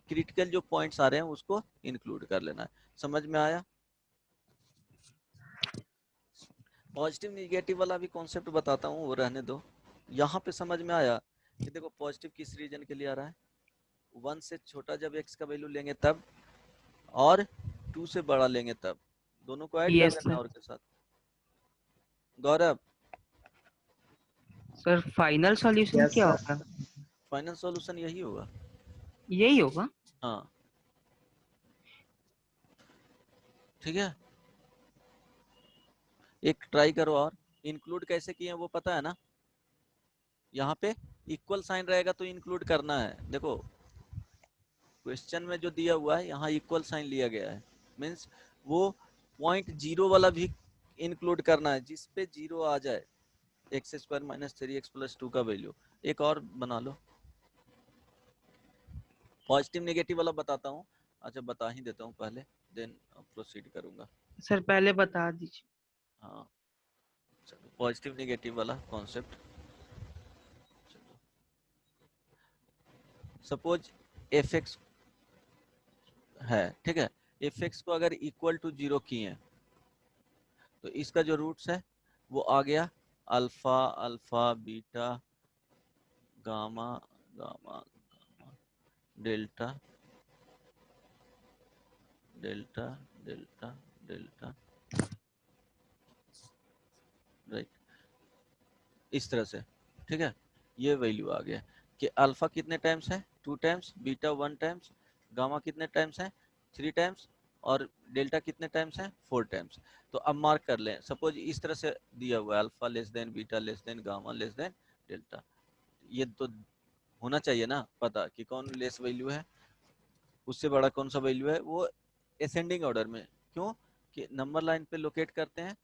क्रिटिकल जो पॉइंट्स आ रहे हैं उसको इंक्लूड कर लेना है। समझ में आया। पॉजिटिव निगेटिव वाला भी कॉन्सेप्ट बताता हूँ, वो रहने दो। यहाँ पे समझ में आया कि देखो पॉजिटिव किस रीजन के लिए आ रहा है, 1 से छोटा जब x का वैल्यू लेंगे तब, और 2 से बड़ा लेंगे तब, दोनों को ऐड कर यस लेना सर। और के साथ। गौरव, सर फाइनल सॉल्यूशन यस क्या सर। होगा? फाइनल सॉल्यूशन यही होगा। यही होगा। हाँ ठीक है, एक ट्राई करो। और इंक्लूड कैसे किए हैं वो पता है ना, यहाँ पे इक्वल साइन रहेगा तो इंक्लूड करना है। देखो क्वेश्चन में जो दिया हुआ है यहाँ इक्वल साइन लिया गया है, मीन्स वो पॉइंट जीरो वाला भी इंक्लूड करना है जिसपे जीरो आ जाए, x square minus 3x plus 2 का वैल्यू। एक और बना लो, पॉजिटिव नेगेटिव वाला बताता हूँ। अच्छा बता ही देता हूँ पहले, देन प्रोसीड करूंगा। सर पहले बता दीजिए। हाँ चलो, पॉजिटिव नेगेटिव वाला कॉन्सेप्ट। चलो सपोज एफ एक्स है, ठीक है, एफ एक्स को अगर इक्वल टू जीरो किए तो इसका जो रूट्स है वो आ गया alpha alpha beta gamma gamma gamma delta delta delta delta, right, इस तरह से। ठीक है, ये वैल्यू आ गया कि अल्फा कितने टाइम्स है, 2 टाइम्स, बीटा 1 टाइम्स, गामा कितने टाइम्स है, 3 टाइम्स, और डेल्टा कितने टाइम्स है, 4 टाइम्स। तो अब मार्क कर लें, सपोज इस तरह से दिया हुआ है alpha less than beta less than gamma less than delta. ये तो होना चाहिए ना पता कि कौन लेस वैल्यू है, उससे बड़ा कौन सा वैल्यू है। वो असेंडिंग ऑर्डर में, क्यों कि नंबर लाइन पे लोकेट करते हैं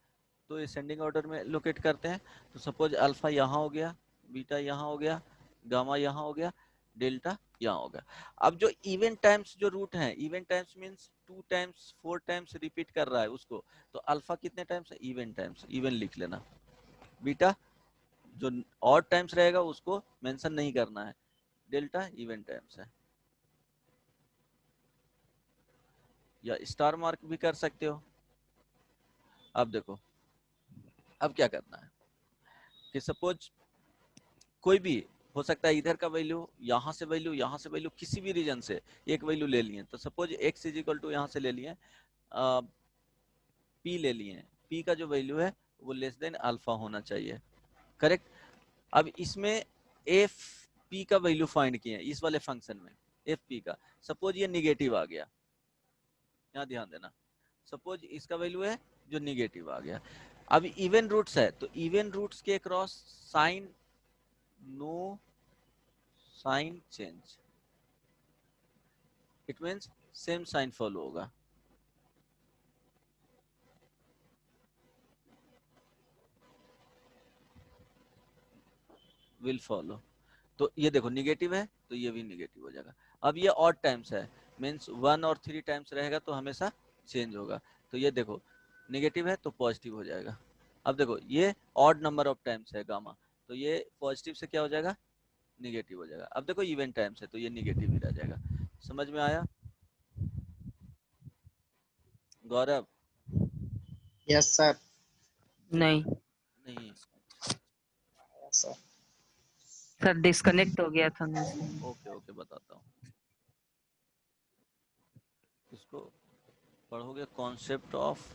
तो असेंडिंग ऑर्डर में लोकेट करते हैं। तो सपोज अल्फा यहाँ हो गया, बीटा यहाँ हो गया, गामा यहाँ हो गया, डेल्टा यहाँ हो गया। अब जो इवन टाइम्स जो रूट हैं, even times means 2 times 4 times repeat कर रहा है उसको, तो अल्फा कितने टाइम्स है, इवन टाइम्स, इवन लिख लेना। बीटा जो ऑड टाइम्स रहेगा उसको मेंशन नहीं करना है, डेल्टा इवन टाइम्स है। या स्टार मार्क भी कर सकते हो। अब देखो अब क्या करना है कि सपोज कोई भी हो सकता है, इधर का वैल्यू, यहाँ से वैल्यू, यहाँ से वैल्यू, किसी भी रीजन से एक वैल्यू ले लिए। तो suppose x is equal to यहाँ से ले लिए p ले लिए, p का जो वैल्यू है वो लेस देन अल्फा होना चाहिए, करेक्ट। अब इसमें एफ पी का वैल्यू फाइंड किए इस वाले फंक्शन में, एफ पी का। सपोज ये निगेटिव आ गया, यहाँ ध्यान देना, सपोज इसका वैल्यू है जो निगेटिव आ गया। अब इवन रूट्स है तो इवन रूट्स के cross sign no sign change, it means same sign follow होगा। Will follow. तो ये देखो निगेटिव है तो ये भी निगेटिव हो जाएगा। अब ये ऑड टाइम्स है, मीन्स 1 और 3 टाइम्स रहेगा तो हमेशा चेंज होगा। तो ये देखो निगेटिव है तो पॉजिटिव हो जाएगा। अब देखो ये ऑड नंबर ऑफ टाइम्स है गामा, तो ये पॉजिटिव से क्या हो जाएगा, निगेटिव हो जाएगा। अब देखो इवन टाइम्स है तो ये निगेटिव ही रह जाएगा। समझ में आया गौरव? Yes sir. नहीं नहीं, यस सर। सर, डिस्कनेक्ट हो गया था मैं। ओके ओके बताता हूँ। इसको पढ़ोगे concept of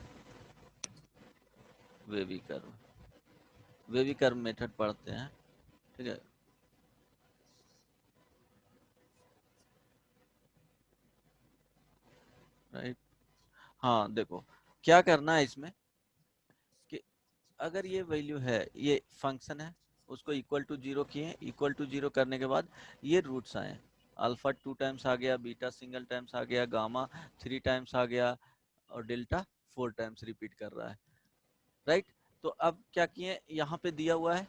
wavy curve, wavy curve method पढ़ते हैं, ठीक है। राइट, हाँ देखो क्या करना है इसमें कि अगर ये वैल्यू है, ये फंक्शन है, उसको इक्वल टू जीरो किए, इक्वल टू जीरो करने के बाद ये रूट्स आए, अल्फा 2 टाइम्स आ गया, बीटा सिंगल टाइम्स आ गया, गामा 3 टाइम्स आ गया, और डेल्टा 4 टाइम्स रिपीट कर रहा है, राइट। तो अब क्या किए, यहाँ पे दिया हुआ है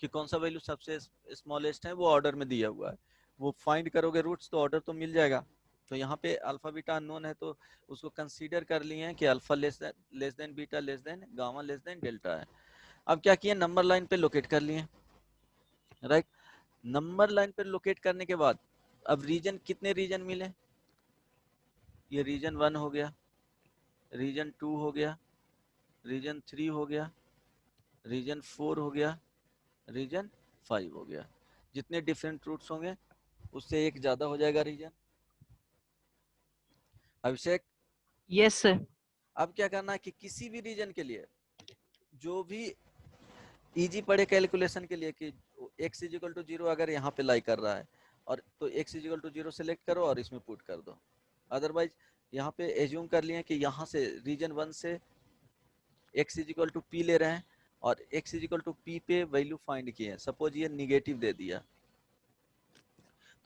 कि कौन सा वैल्यू सबसे स्मॉलेस्ट है, वो ऑर्डर में दिया हुआ है। वो फाइंड करोगे रूट्स तो ऑर्डर तो मिल जाएगा। तो यहाँ पे अल्फा बीटा अननोन है तो उसको कंसीडर कर लिए हैं कि alpha less than beta less than gamma less than delta है। अब क्या किए, नंबर लाइन पे लोकेट कर लिए, राइट। नंबर लाइन पे लोकेट करने के बाद अब रीजन, कितने रीजन मिले, ये रीजन 1 हो गया, रीजन 2 हो गया, रीजन 3 हो गया, रीजन 4 हो गया, रीजन 5 हो गया। जितने डिफरेंट रूट्स होंगे उससे एक ज्यादा हो जाएगा रीजन। अभिषेक, यस सर। अब क्या करना है कि किसी भी रीजन के लिए जो भी इजी पड़े कैलकुलेशन के लिए कि x इजिकल टू 0 अगर यहाँ पे लाई कर रहा है और तो x इजिकल टू 0 सेलेक्ट करो और इसमें पुट कर दो। अदरवाइज यहाँ पे एज्यूम कर लिए कि यहाँ से रीजन 1 से x इजिकल टू p ले रहे हैं और x इजिकल टू p पे वैल्यू फाइंड किए हैं। सपोज ये निगेटिव दे दिया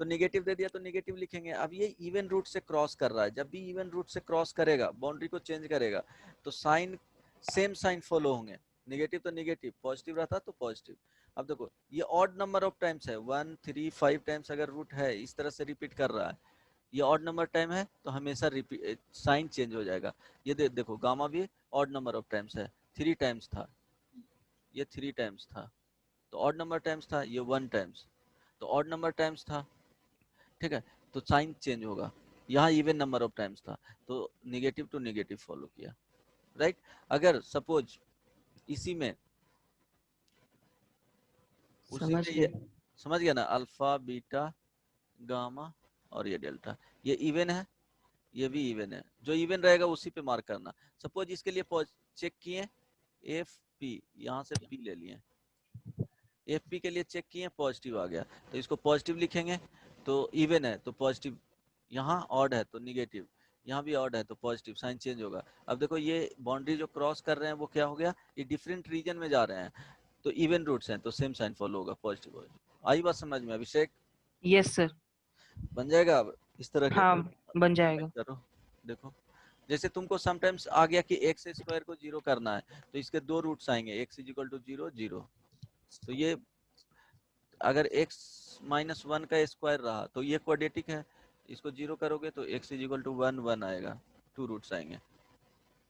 तो निगेटिव दे दिया तो निगेटिव लिखेंगे। अब ये इवन रूट से क्रॉस कर रहा है, जब भी इवन रूट से क्रॉस करेगा, बाउंड्री को चेंज करेगा तो साइन, सेम साइन फॉलो होंगे। निगेटिव तो निगेटिव, पॉजिटिव रहता तो पॉजिटिव। अब देखो ये ऑड नंबर ऑफ टाइम्स है, 1 3 5 टाइम्स अगर रूट है इस तरह से रिपीट कर रहा है, ये ऑड नंबर टाइम है तो हमेशा रिपीट साइन चेंज हो जाएगा। ये देखो गामा भी ऑड नंबर ऑफ टाइम्स है, 3 टाइम्स था, ये 3 टाइम्स था तो ऑड नंबर टाइम्स था, ये 1 टाइम्स तो ऑड नंबर टाइम्स था, ठीक है। तो साइन चेंज होगा। यहाँ इवन नंबर ऑफ टाइम्स था तो निगेटिव टू निगेटिव फॉलो किया, राइट। अगर सपोज इसी में उसी समझ में गए। ये, समझ गया ना, अल्फा बीटा गामा और ये डेल्टा, ये इवन है, ये भी इवन है, जो इवन रहेगा उसी पे मार्क करना। सपोज इसके लिए चेक किए एफ पी, यहाँ से पी ले लिए, एफ पी के लिए चेक किए पॉजिटिव आ गया तो इसको पॉजिटिव लिखेंगे, तो इवन है तो पॉजिटिव, यहाँ ऑड है तो निगेटिव, यहाँ भी ऑड है तो पॉजिटिव, साइन चेंज होगा। अब देखो ये बाउंड्री जो क्रॉस कर रहे हैं वो क्या हो गया, ये डिफरेंट रीजन में जा रहे हैं तो इवन रूट्स हैं तो सेम साइन फॉलो होगा, पॉजिटिव पॉजिटिव। आई बात समझ में अभिषेक? Yes sir. बन जाएगा अब इस तरह के हाँ, बन जाएगा। करो। देखो जैसे तुमको समटाइम्स आ गया कि एक्स स्क्वायर को 0 करना है तो इसके दो रूट्स आएंगे, एक्स इज इक्वल टू 0 0, तो ये अगर x माइनस 1 का स्क्वायर रहा तो ये क्वाड्रेटिक है, इसको 0 करोगे तो x इज इक्वल टू 1 1 आएगा, 2 रूट्स आएंगे।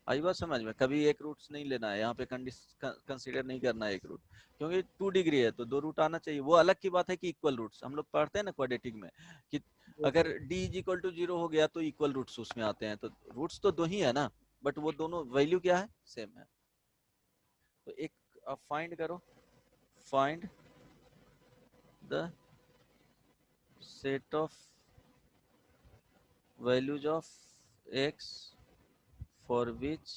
आई बात समझ में? कभी एक रूट्स नहीं लेना है यहाँ पे, कंसीडर नहीं करना है एक रूट, क्योंकि 2 डिग्री है तो 2 रूट आना चाहिए। वो अलग की बात है कि इक्वल रूट्स हम लोग पढ़ते हैं ना क्वाड्रेटिक में कि अगर d इज इक्वल टू 0 हो गया तो इक्वल रूट्स उसमें आते हैं, तो रूट्स तो दो ही है ना, बट वो दोनों वैल्यू क्या है, सेम है। तो एक आप फाइंड करो, find the set of values of x for which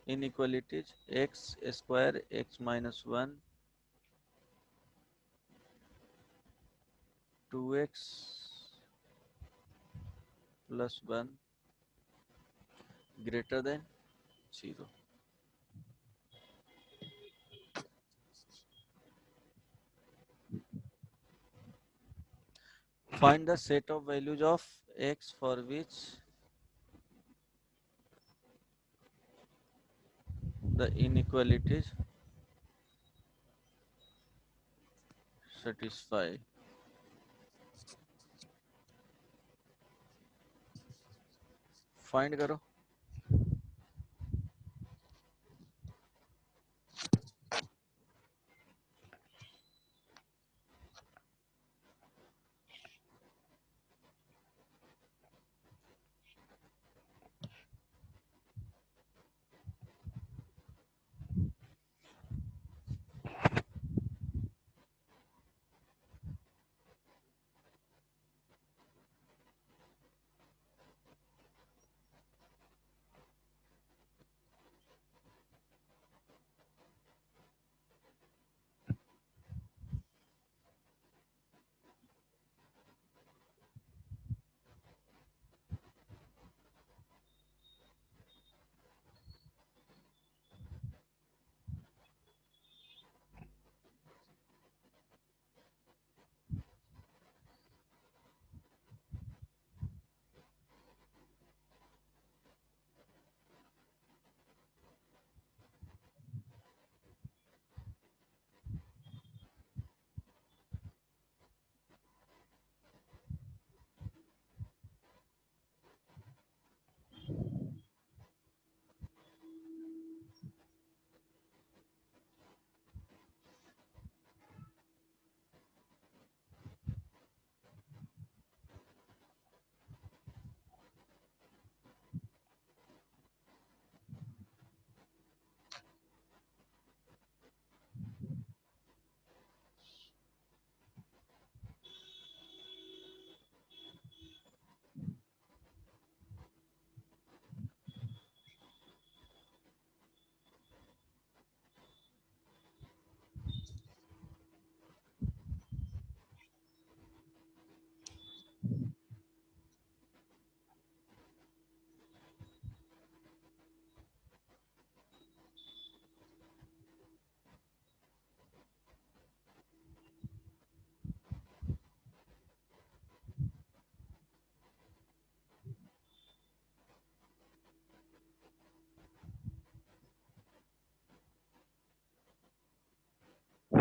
inequalities x square x minus 1 2x plus 1 greater than 0. Find the set of values of x for which the inequalities satisfy. Find करो।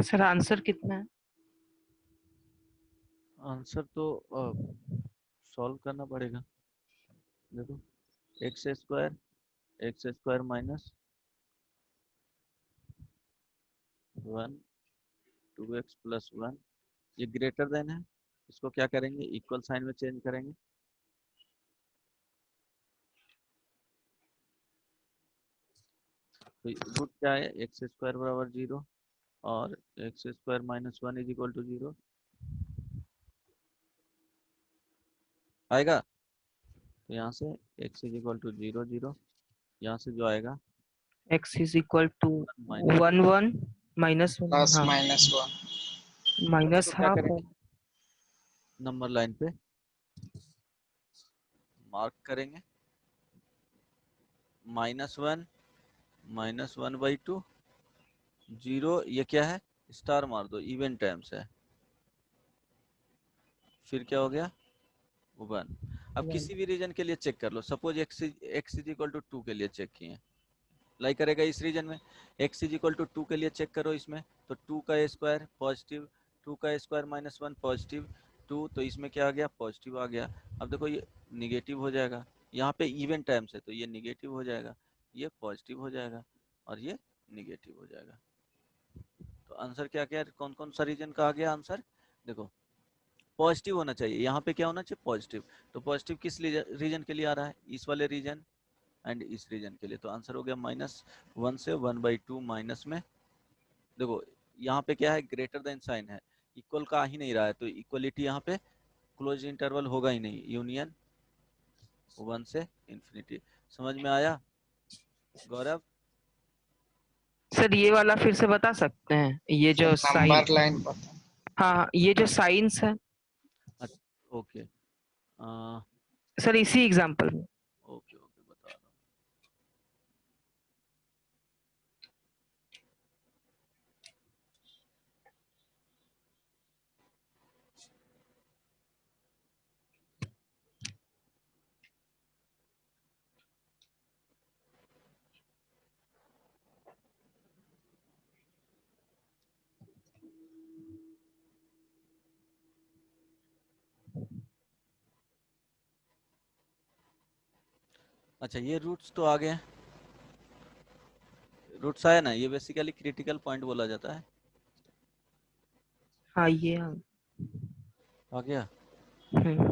Sir answer कितना है? Answer तो solve करना पड़ेगा। देखो x square minus 1 2x plus 1 ये greater than है, इसको क्या करेंगे इक्वल साइन में चेंज करेंगे। तो रूट क्या है एक्स स्क्वायर बराबर 0 और x square minus 1 is equal to 0 आएगा। तो यहाँ से x इज इक्वल टू 0 0, यहाँ से जो आएगा x is equal to minus 1 1 minus 1 plus हाँ माइनस 1। माइनस इसको क्या हाफ करेंगे नंबर लाइन पे मार्क करेंगे -1 -1/2 0 ये क्या है स्टार मार दो इवन टाइम्स है, फिर क्या हो गया 1। अब किसी भी रीजन के लिए चेक कर लो, suppose x is equal to 2 के लिए चेक किए, लाइक करेगा इस रीजन में x इज इक्वल टू 2 के लिए चेक करो इसमें, तो 2 का स्क्वायर पॉजिटिव 2 का स्क्वायर माइनस 1 पॉजिटिव 2, तो इसमें क्या आ गया पॉजिटिव आ गया। अब देखो ये निगेटिव हो जाएगा, यहाँ पे इवन टाइम्स है तो ये निगेटिव हो जाएगा, ये पॉजिटिव हो जाएगा और ये निगेटिव हो जाएगा। तो आंसर क्या क्या कौन कौन सा रीजन का आ गया आंसर, देखो पॉजिटिव होना चाहिए, यहाँ पे क्या होना चाहिए पॉजिटिव, तो पॉजिटिव किस रीजन के लिए आ रहा है इस वाले रीजन एंड इस रीजन के लिए, तो आंसर हो गया -1 से 1/2 माइनस में। देखो यहाँ पे क्या है ग्रेटर देन साइन है, इक्वल का आ ही नहीं रहा है, तो इक्वलिटी यहाँ पे क्लोज इंटरवल होगा ही नहीं, यूनियन 1 से इंफिनिटी। समझ में आया गौरव? सर ये वाला फिर से बता सकते हैं, ये जो साइन नंबर लाइन पता। हाँ ये जो साइंस है ओके सर इसी एग्जांपल में। ओके ओके बता रहा हूँ। अच्छा ये रूट्स तो आ गए, रूट्स आया ना, ये बेसिकली क्रिटिकल पॉइंट बोला जाता है। हाँ ये हाँ आ गया, हम्म,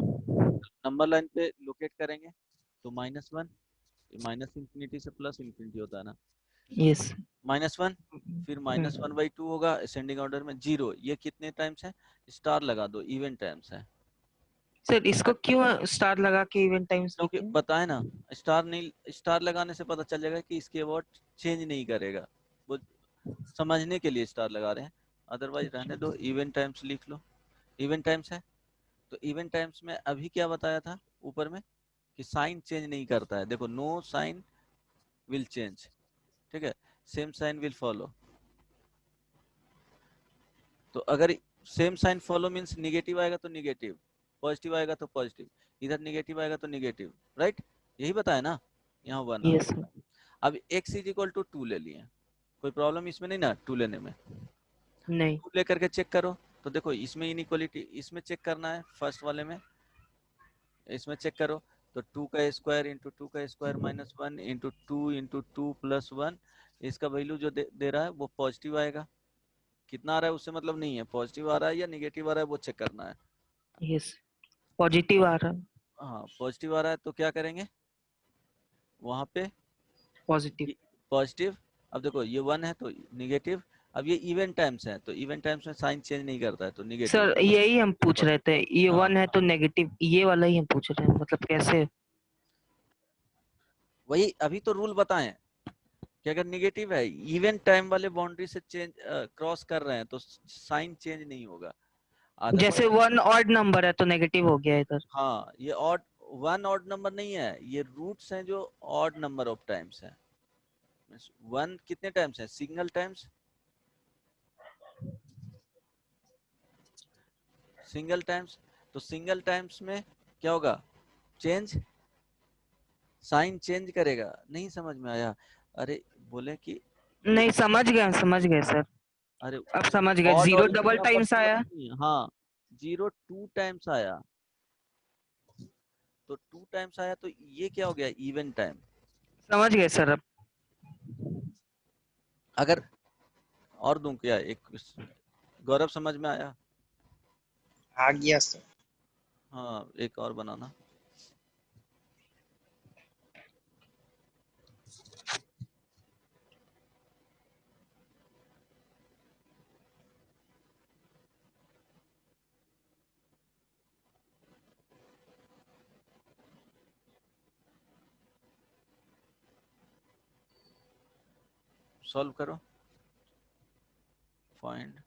नंबर लाइन पे लोकेट करेंगे तो -1 माइनस इंफिनिटी से प्लस इंफिनिटी होता है ना, यस -1 फिर -1/2 होगा असेंडिंग ऑर्डर में 0, ये कितने टाइम्स है स्टार लगा दो इवन टाइम्स है, सर इसको क्यों स्टार लगा के इवेंट टाइम्स क्योंकि लिखे हैं? बताए ना स्टार नहीं, स्टार लगाने से पता चल जाएगा कि इसके वर्ड चेंज नहीं करेगा, वो समझने के लिए स्टार लगा रहे हैं, अदरवाइज रहने दो इवन टाइम्स लिख लो। इवन टाइम्स है तो इवन टाइम्स में अभी क्या बताया था ऊपर में कि साइन चेंज नहीं करता है, देखो नो साइन विल चेंज, ठीक है सेम साइन विल फॉलो, तो अगर same sign follow means negative आएगा तो निगेटिव, पॉजिटिव आएगा तो पॉजिटिव, इधर निगेटिव आएगा तो निगेटिव, राइट यही बताया ना, यहाँ 1 आ यस गया। अब x इज इक्वल टू 2 ले लिए, कोई प्रॉब्लम इसमें नहीं ना 2 लेने में, नहीं 2 लेकर के चेक करो, तो देखो इसमें इनइक्वालिटी इसमें चेक करना है फर्स्ट वाले में, इसमें चेक करो तो 2 का स्क्वायर इंटू 2 का स्क्वायर -1 इंटू 2 इंटू 2 प्लस 1, इसका वैल्यू जो दे रहा है वो पॉजिटिव आएगा, कितना आ रहा है उससे मतलब नहीं है, पॉजिटिव आ रहा है या निगेटिव आ रहा है वो चेक करना है। यस पॉजिटिव आ रहा है हाँ पॉजिटिव आ रहा है तो क्या करेंगे वहां पे पॉजिटिव। पॉजिटिव, अब देखो ये 1 है तो निगेटिव, अब ये इवन टाइम्स है तो इवन टाइम्स में साइन चेंज नहीं करता है तो निगेटिव, सर यही हम पूछ रहे थे, ये हाँ 1 है तो नेगेटिव, ये वाला ही हम पूछ रहे हैं, मतलब कैसे? वही अभी तो रूल बताएं कि अगर निगेटिव है इवन टाइम वाले बाउंड्री से चेंज क्रॉस कर रहे हैं तो साइन चेंज नहीं होगा, जैसे अदरवाइज 1 ऑड नंबर है तो नेगेटिव हो गया इधर। हाँ ये ऑड 1 ऑड नंबर नहीं है, ये रूट्स हैं जो ऑड नंबर ऑफ टाइम्स है, 1 कितने टाइम्स है सिंगल टाइम्स, सिंगल टाइम्स, तो सिंगल टाइम्स में क्या होगा चेंज, साइन चेंज करेगा, नहीं समझ में आया? अरे बोले कि ये नहीं समझ गए सर। अरे अब समझ गए, odd 0 और even डबल यहाँ पर टाइम्स समझ आया। नहीं, हाँ 0 2 टाइम्स आया, तो 2 टाइम्स आया तो ये क्या हो गया, इवन टाइम। समझ गए सर अब। अगर और दूं क्या एक, गौरव समझ में आया? आ गया सर। हाँ एक और बनाना। सॉल्व करो, फाइंड।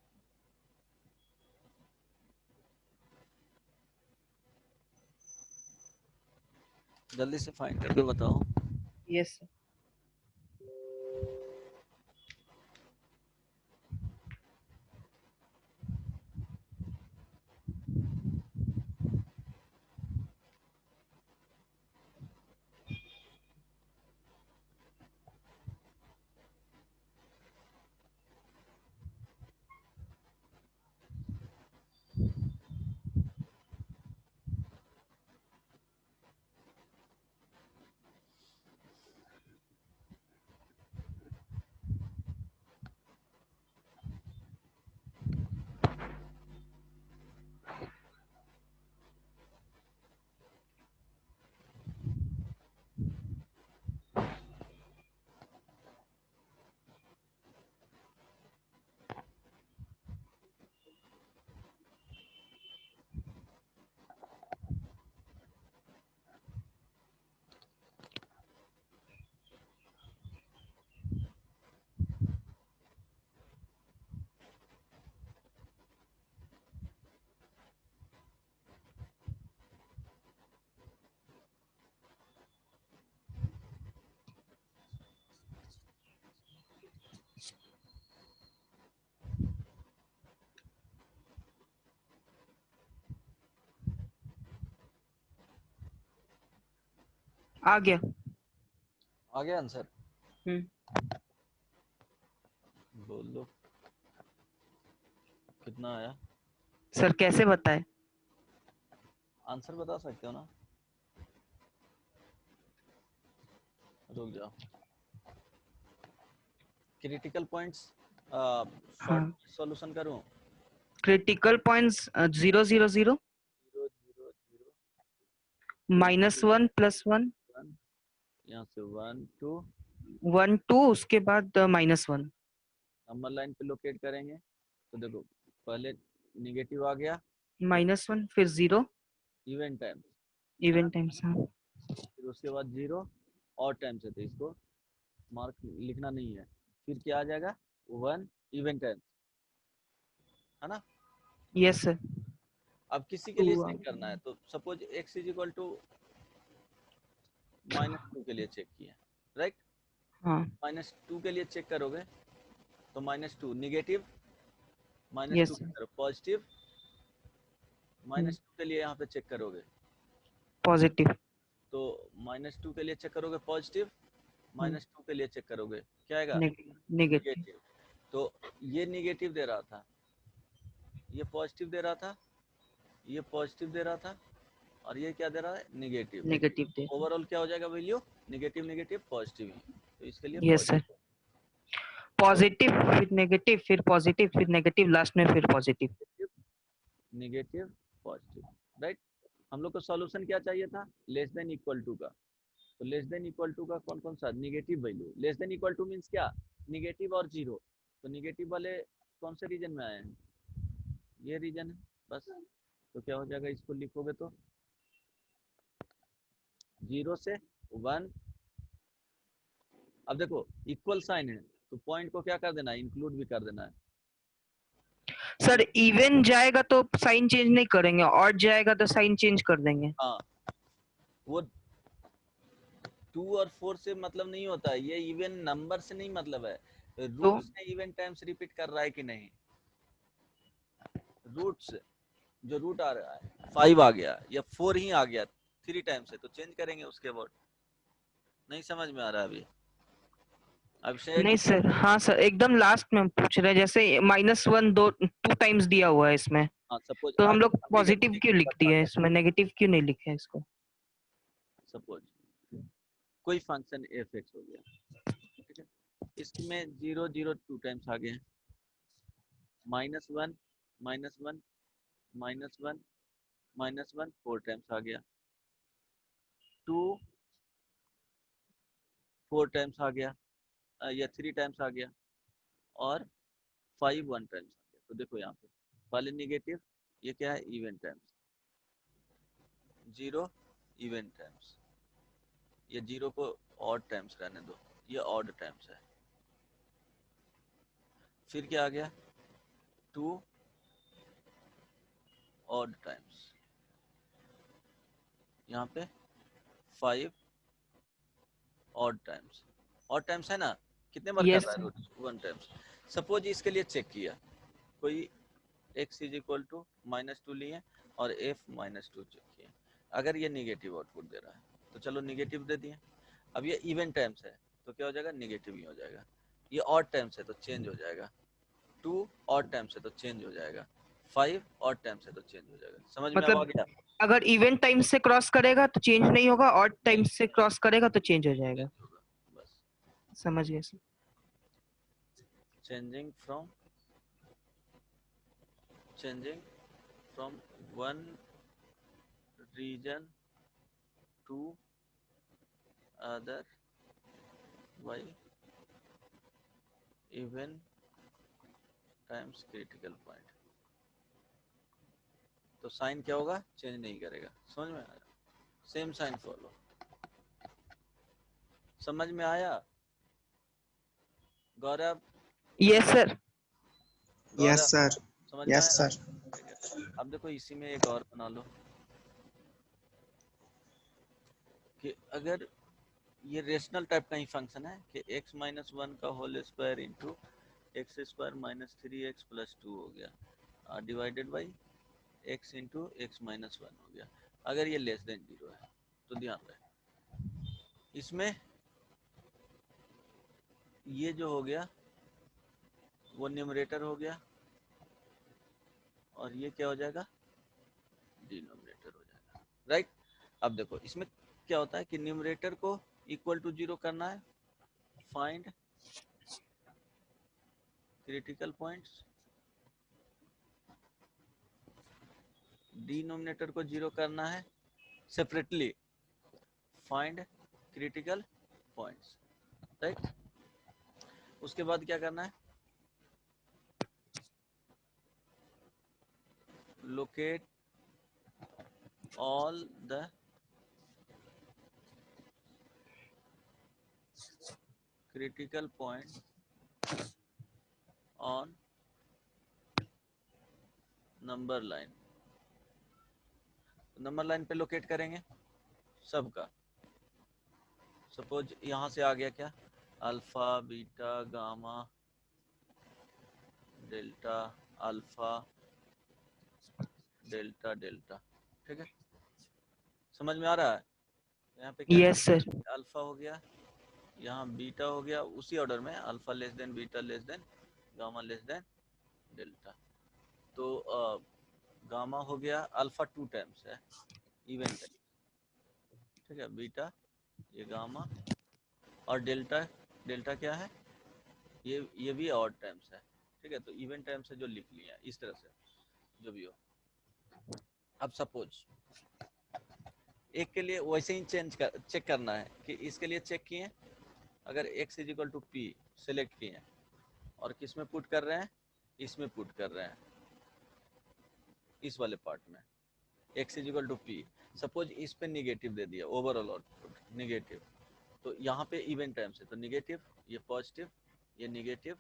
जल्दी से फाइंड करके बताओ। यस। आ गया। आ गया आंसर? बोल दो कितना आया। सर कैसे बताए? आंसर बता सकते हो ना? रुक जाओ, क्रिटिकल पॉइंट्स शॉर्ट हाँ, सॉल्यूशन करूं। क्रिटिकल पॉइंट्स 0 0 0 0 0 0 -1 +1 1, यहाँ से 1 2, 1 2, उसके बाद -1। नंबर लाइन पे लोकेट करेंगे तो देखो पहले निगेटिव आ गया, -1 फिर 0 इवन टाइम, इवन टाइम्स। हाँ। फिर उसके बाद 0 और टाइम से, तो इसको मार्क लिखना नहीं है। फिर क्या आ जाएगा, 1 इवन टाइम, है ना? Yes sir. अब किसी के 2 लिए चेक करना है, तो suppose x is equal to -2 के लिए चेक किया, राइट? हाँ। -2 के लिए चेक करोगे तो -2 निगेटिव, यस -2 की सर। तरफ पॉजिटिव, -2 के लिए यहाँ पे चेक करोगे पॉजिटिव। तो -2 के लिए चेक करोगे पॉजिटिव, -2 के लिए चेक करोगे क्या आएगा, नेगेटिव। निगेटिव। तो ये निगेटिव दे रहा था, ये पॉजिटिव दे रहा था, ये पॉजिटिव दे रहा था, और ये क्या दे रहा है, निगेटिव। नेगेटिव दे। ओवरऑल क्या हो जाएगा वैल्यू, निगेटिव निगेटिव पॉजिटिव ही, तो इसके लिए यस सर। पॉजिटिव फिर नेगेटिव फिर पॉजिटिव फिर नेगेटिव, लास्ट में फिर पॉजिटिव। Negative positive, right? हम लोग को सॉल्यूशन क्या चाहिए था, लेस देन इक्वल टू का। तो लेस देन इक्वल टू का कौन कौन सा, negative value. Less than equal two means क्या, निगेटिव और 0। तो निगेटिव वाले कौन से रीजन में आए हैं, ये रीजन है बस। तो क्या हो जाएगा, इसको लिखोगे तो 0 से 1। अब देखो इक्वल साइन है तो पॉइंट को क्या कर देना है, इंक्लूड भी कर देना है। सर इवन जाएगा तो साइन चेंज नहीं करेंगे, ऑड जाएगा तो साइन चेंज कर देंगे। हाँ, वो 2 और 4 से मतलब नहीं होता है, ये इवन नंबर से नहीं मतलब है, रूट से इवन टाइम्स रिपीट कर रहा है कि नहीं। रूट से जो रूट आ रहा है 5 आ गया या 4 ही आ गया 3 टाइम्स से, तो चेंज करेंगे उसके बाद। नहीं समझ में आ रहा है अभी? अभिषेक नहीं सर, हाँ सर, एकदम लास्ट में हम पूछ रहे हैं, जैसे -1 टू टाइम्स दिया हुआ है इसमें, हाँ सपोज तो हम अगर लोग पॉजिटिव क्यों लिख दिए, इसमें नेगेटिव क्यों नहीं लिखे हैं इसको? सपोज कोई फंक्शन एफ एक्स हो गया, ठीक है, इसमें 0 0 2 टाइम्स आ गए, -1 -1 -1 -1 4 टाइम्स आ गया, 2 4 टाइम्स आ गया, या 3 टाइम्स आ गया, और 5 1 टाइम्स आ गया। तो देखो यहाँ पे पहले निगेटिव, ये क्या है, इवन टाइम्स, 0 इवन टाइम्स, ये 0 को ऑड टाइम्स रहने दो, ये ऑड टाइम्स है। फिर क्या आ गया, 2 ऑड टाइम्स, यहाँ पे 5 ऑड टाइम्स, ऑड टाइम्स है ना, कितने बार कर यस रहा है रूट, 1 टाइम्स। सपोज इसके लिए चेक किया, कोई x इज इक्वल टू -2 लिए और f -2 चेक किए, अगर ये निगेटिव आउटपुट दे रहा है तो चलो निगेटिव दे दिए। अब ये इवन टाइम्स है तो क्या हो जाएगा, निगेटिव ही हो जाएगा। ये ऑड टाइम्स है तो चेंज हो जाएगा, 2 ऑड टाइम्स है तो चेंज हो जाएगा, 5 ऑड टाइम्स है तो चेंज हो जाएगा। समझ में अब आ मतलब गया? अगर इवेंट टाइम से क्रॉस करेगा तो चेंज नहीं होगा, ऑड टाइम से क्रॉस करेगा तो चेंज हो जाएगा। चेंज होगा, बस। समझ गए sir. changing from one region to other by even times critical point। तो साइन क्या होगा, चेंज नहीं करेगा। समझ में आया? Same sign follow. समझ में आया Gaurav? Yes sir. Yes Gaurav sir. समझ में यस आया? सर। ठीक है, अब देखो इसी में एक और बना लो कि अगर ये रेशनल टाइप का ही फंक्शन है कि x - 1 का whole square into x square -3x + 2 हो गया divided by x into x - 1 हो गया। अगर ये लेस देन 0 है तो ध्यान रहे, इसमें ये जो हो गया वो न्यूमरेटर हो गया और ये क्या हो जाएगा, डिनोमिनेटर हो जाएगा, राइट। अब देखो इसमें क्या होता है कि न्यूमरेटर को इक्वल टू 0 करना है, फाइंड क्रिटिकल पॉइंट्स, डिनोमिनेटर को 0 करना है separately, find critical points, right. उसके बाद क्या करना है, locate all the critical point on number line. Number line पे लोकेट करेंगे सबका। सपोज यहाँ से आ गया क्या, alpha beta gamma delta alpha delta delta, ठीक है। समझ में आ रहा है? यहाँ पे क्या यस सर। अल्फा हो गया, यहाँ बीटा हो गया, उसी ऑर्डर में alpha less than beta less than gamma less than delta. तो गामा हो गया अल्फा 2 टाइम्स है इवेंट टाइम, ठीक है, बीटा ये गामा, और डेल्टा, डेल्टा क्या है, ये भी ऑड टाइम्स है, ठीक है। तो इवेंट टाइम से जो लिख लिया इस तरह से जो भी हो। अब सपोज एक के लिए वैसे ही चेक करना है कि इसके लिए चेक किए, अगर x = p सेलेक्ट किए और किस में पुट कर रहे हैं, इसमें पुट कर रहे हैं, इस वाले पार्ट में x = p। सपोज इस पे निगेटिव दे दिया, ओवरऑल आउटपुट निगेटिव, तो यहाँ पे इवेंट टाइम से तो निगेटिव, ये पॉजिटिव, ये निगेटिव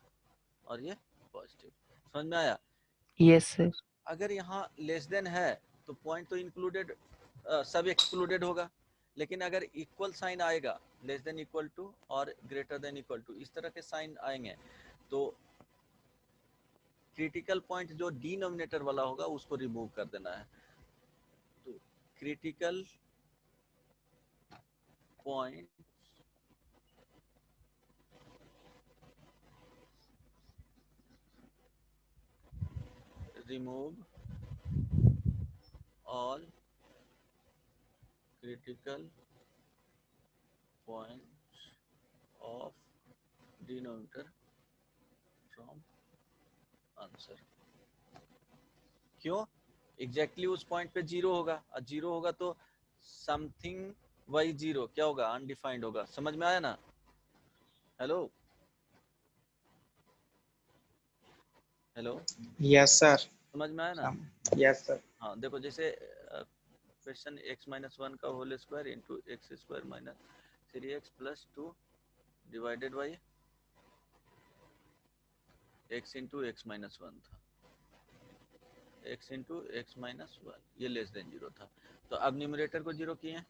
और ये पॉजिटिव। समझ में आया? Yes sir. अगर यहाँ लेस देन है तो पॉइंट तो इंक्लूडेड, सब एक्सक्लूडेड होगा, लेकिन अगर इक्वल साइन आएगा, लेस देन इक्वल टू और ग्रेटर देन इक्वल टू, इस तरह के साइन आएंगे तो क्रिटिकल पॉइंट जो डिनोमिनेटर वाला होगा उसको रिमूव कर देना है। तो critical point remove all critical points of denominator from answer. क्यों? एग्जैक्टली उस पॉइंट पे जीरो होगा, और जीरो होगा तो समथिंग वाई जीरो क्या होगा? अनडिफाइंड होगा। समझ में आया ना? Hello hello, yes sir. समझ में आया ना? Yes sir. हाँ देखो, जैसे क्वेश्चन x-1 का whole square into x square minus 3x plus 2 divided by x into x minus 1 था, x इंटू एक्स माइनस 1, ये लेस देन जीरो था। तो अब न्यूमरेटर को जीरो किए,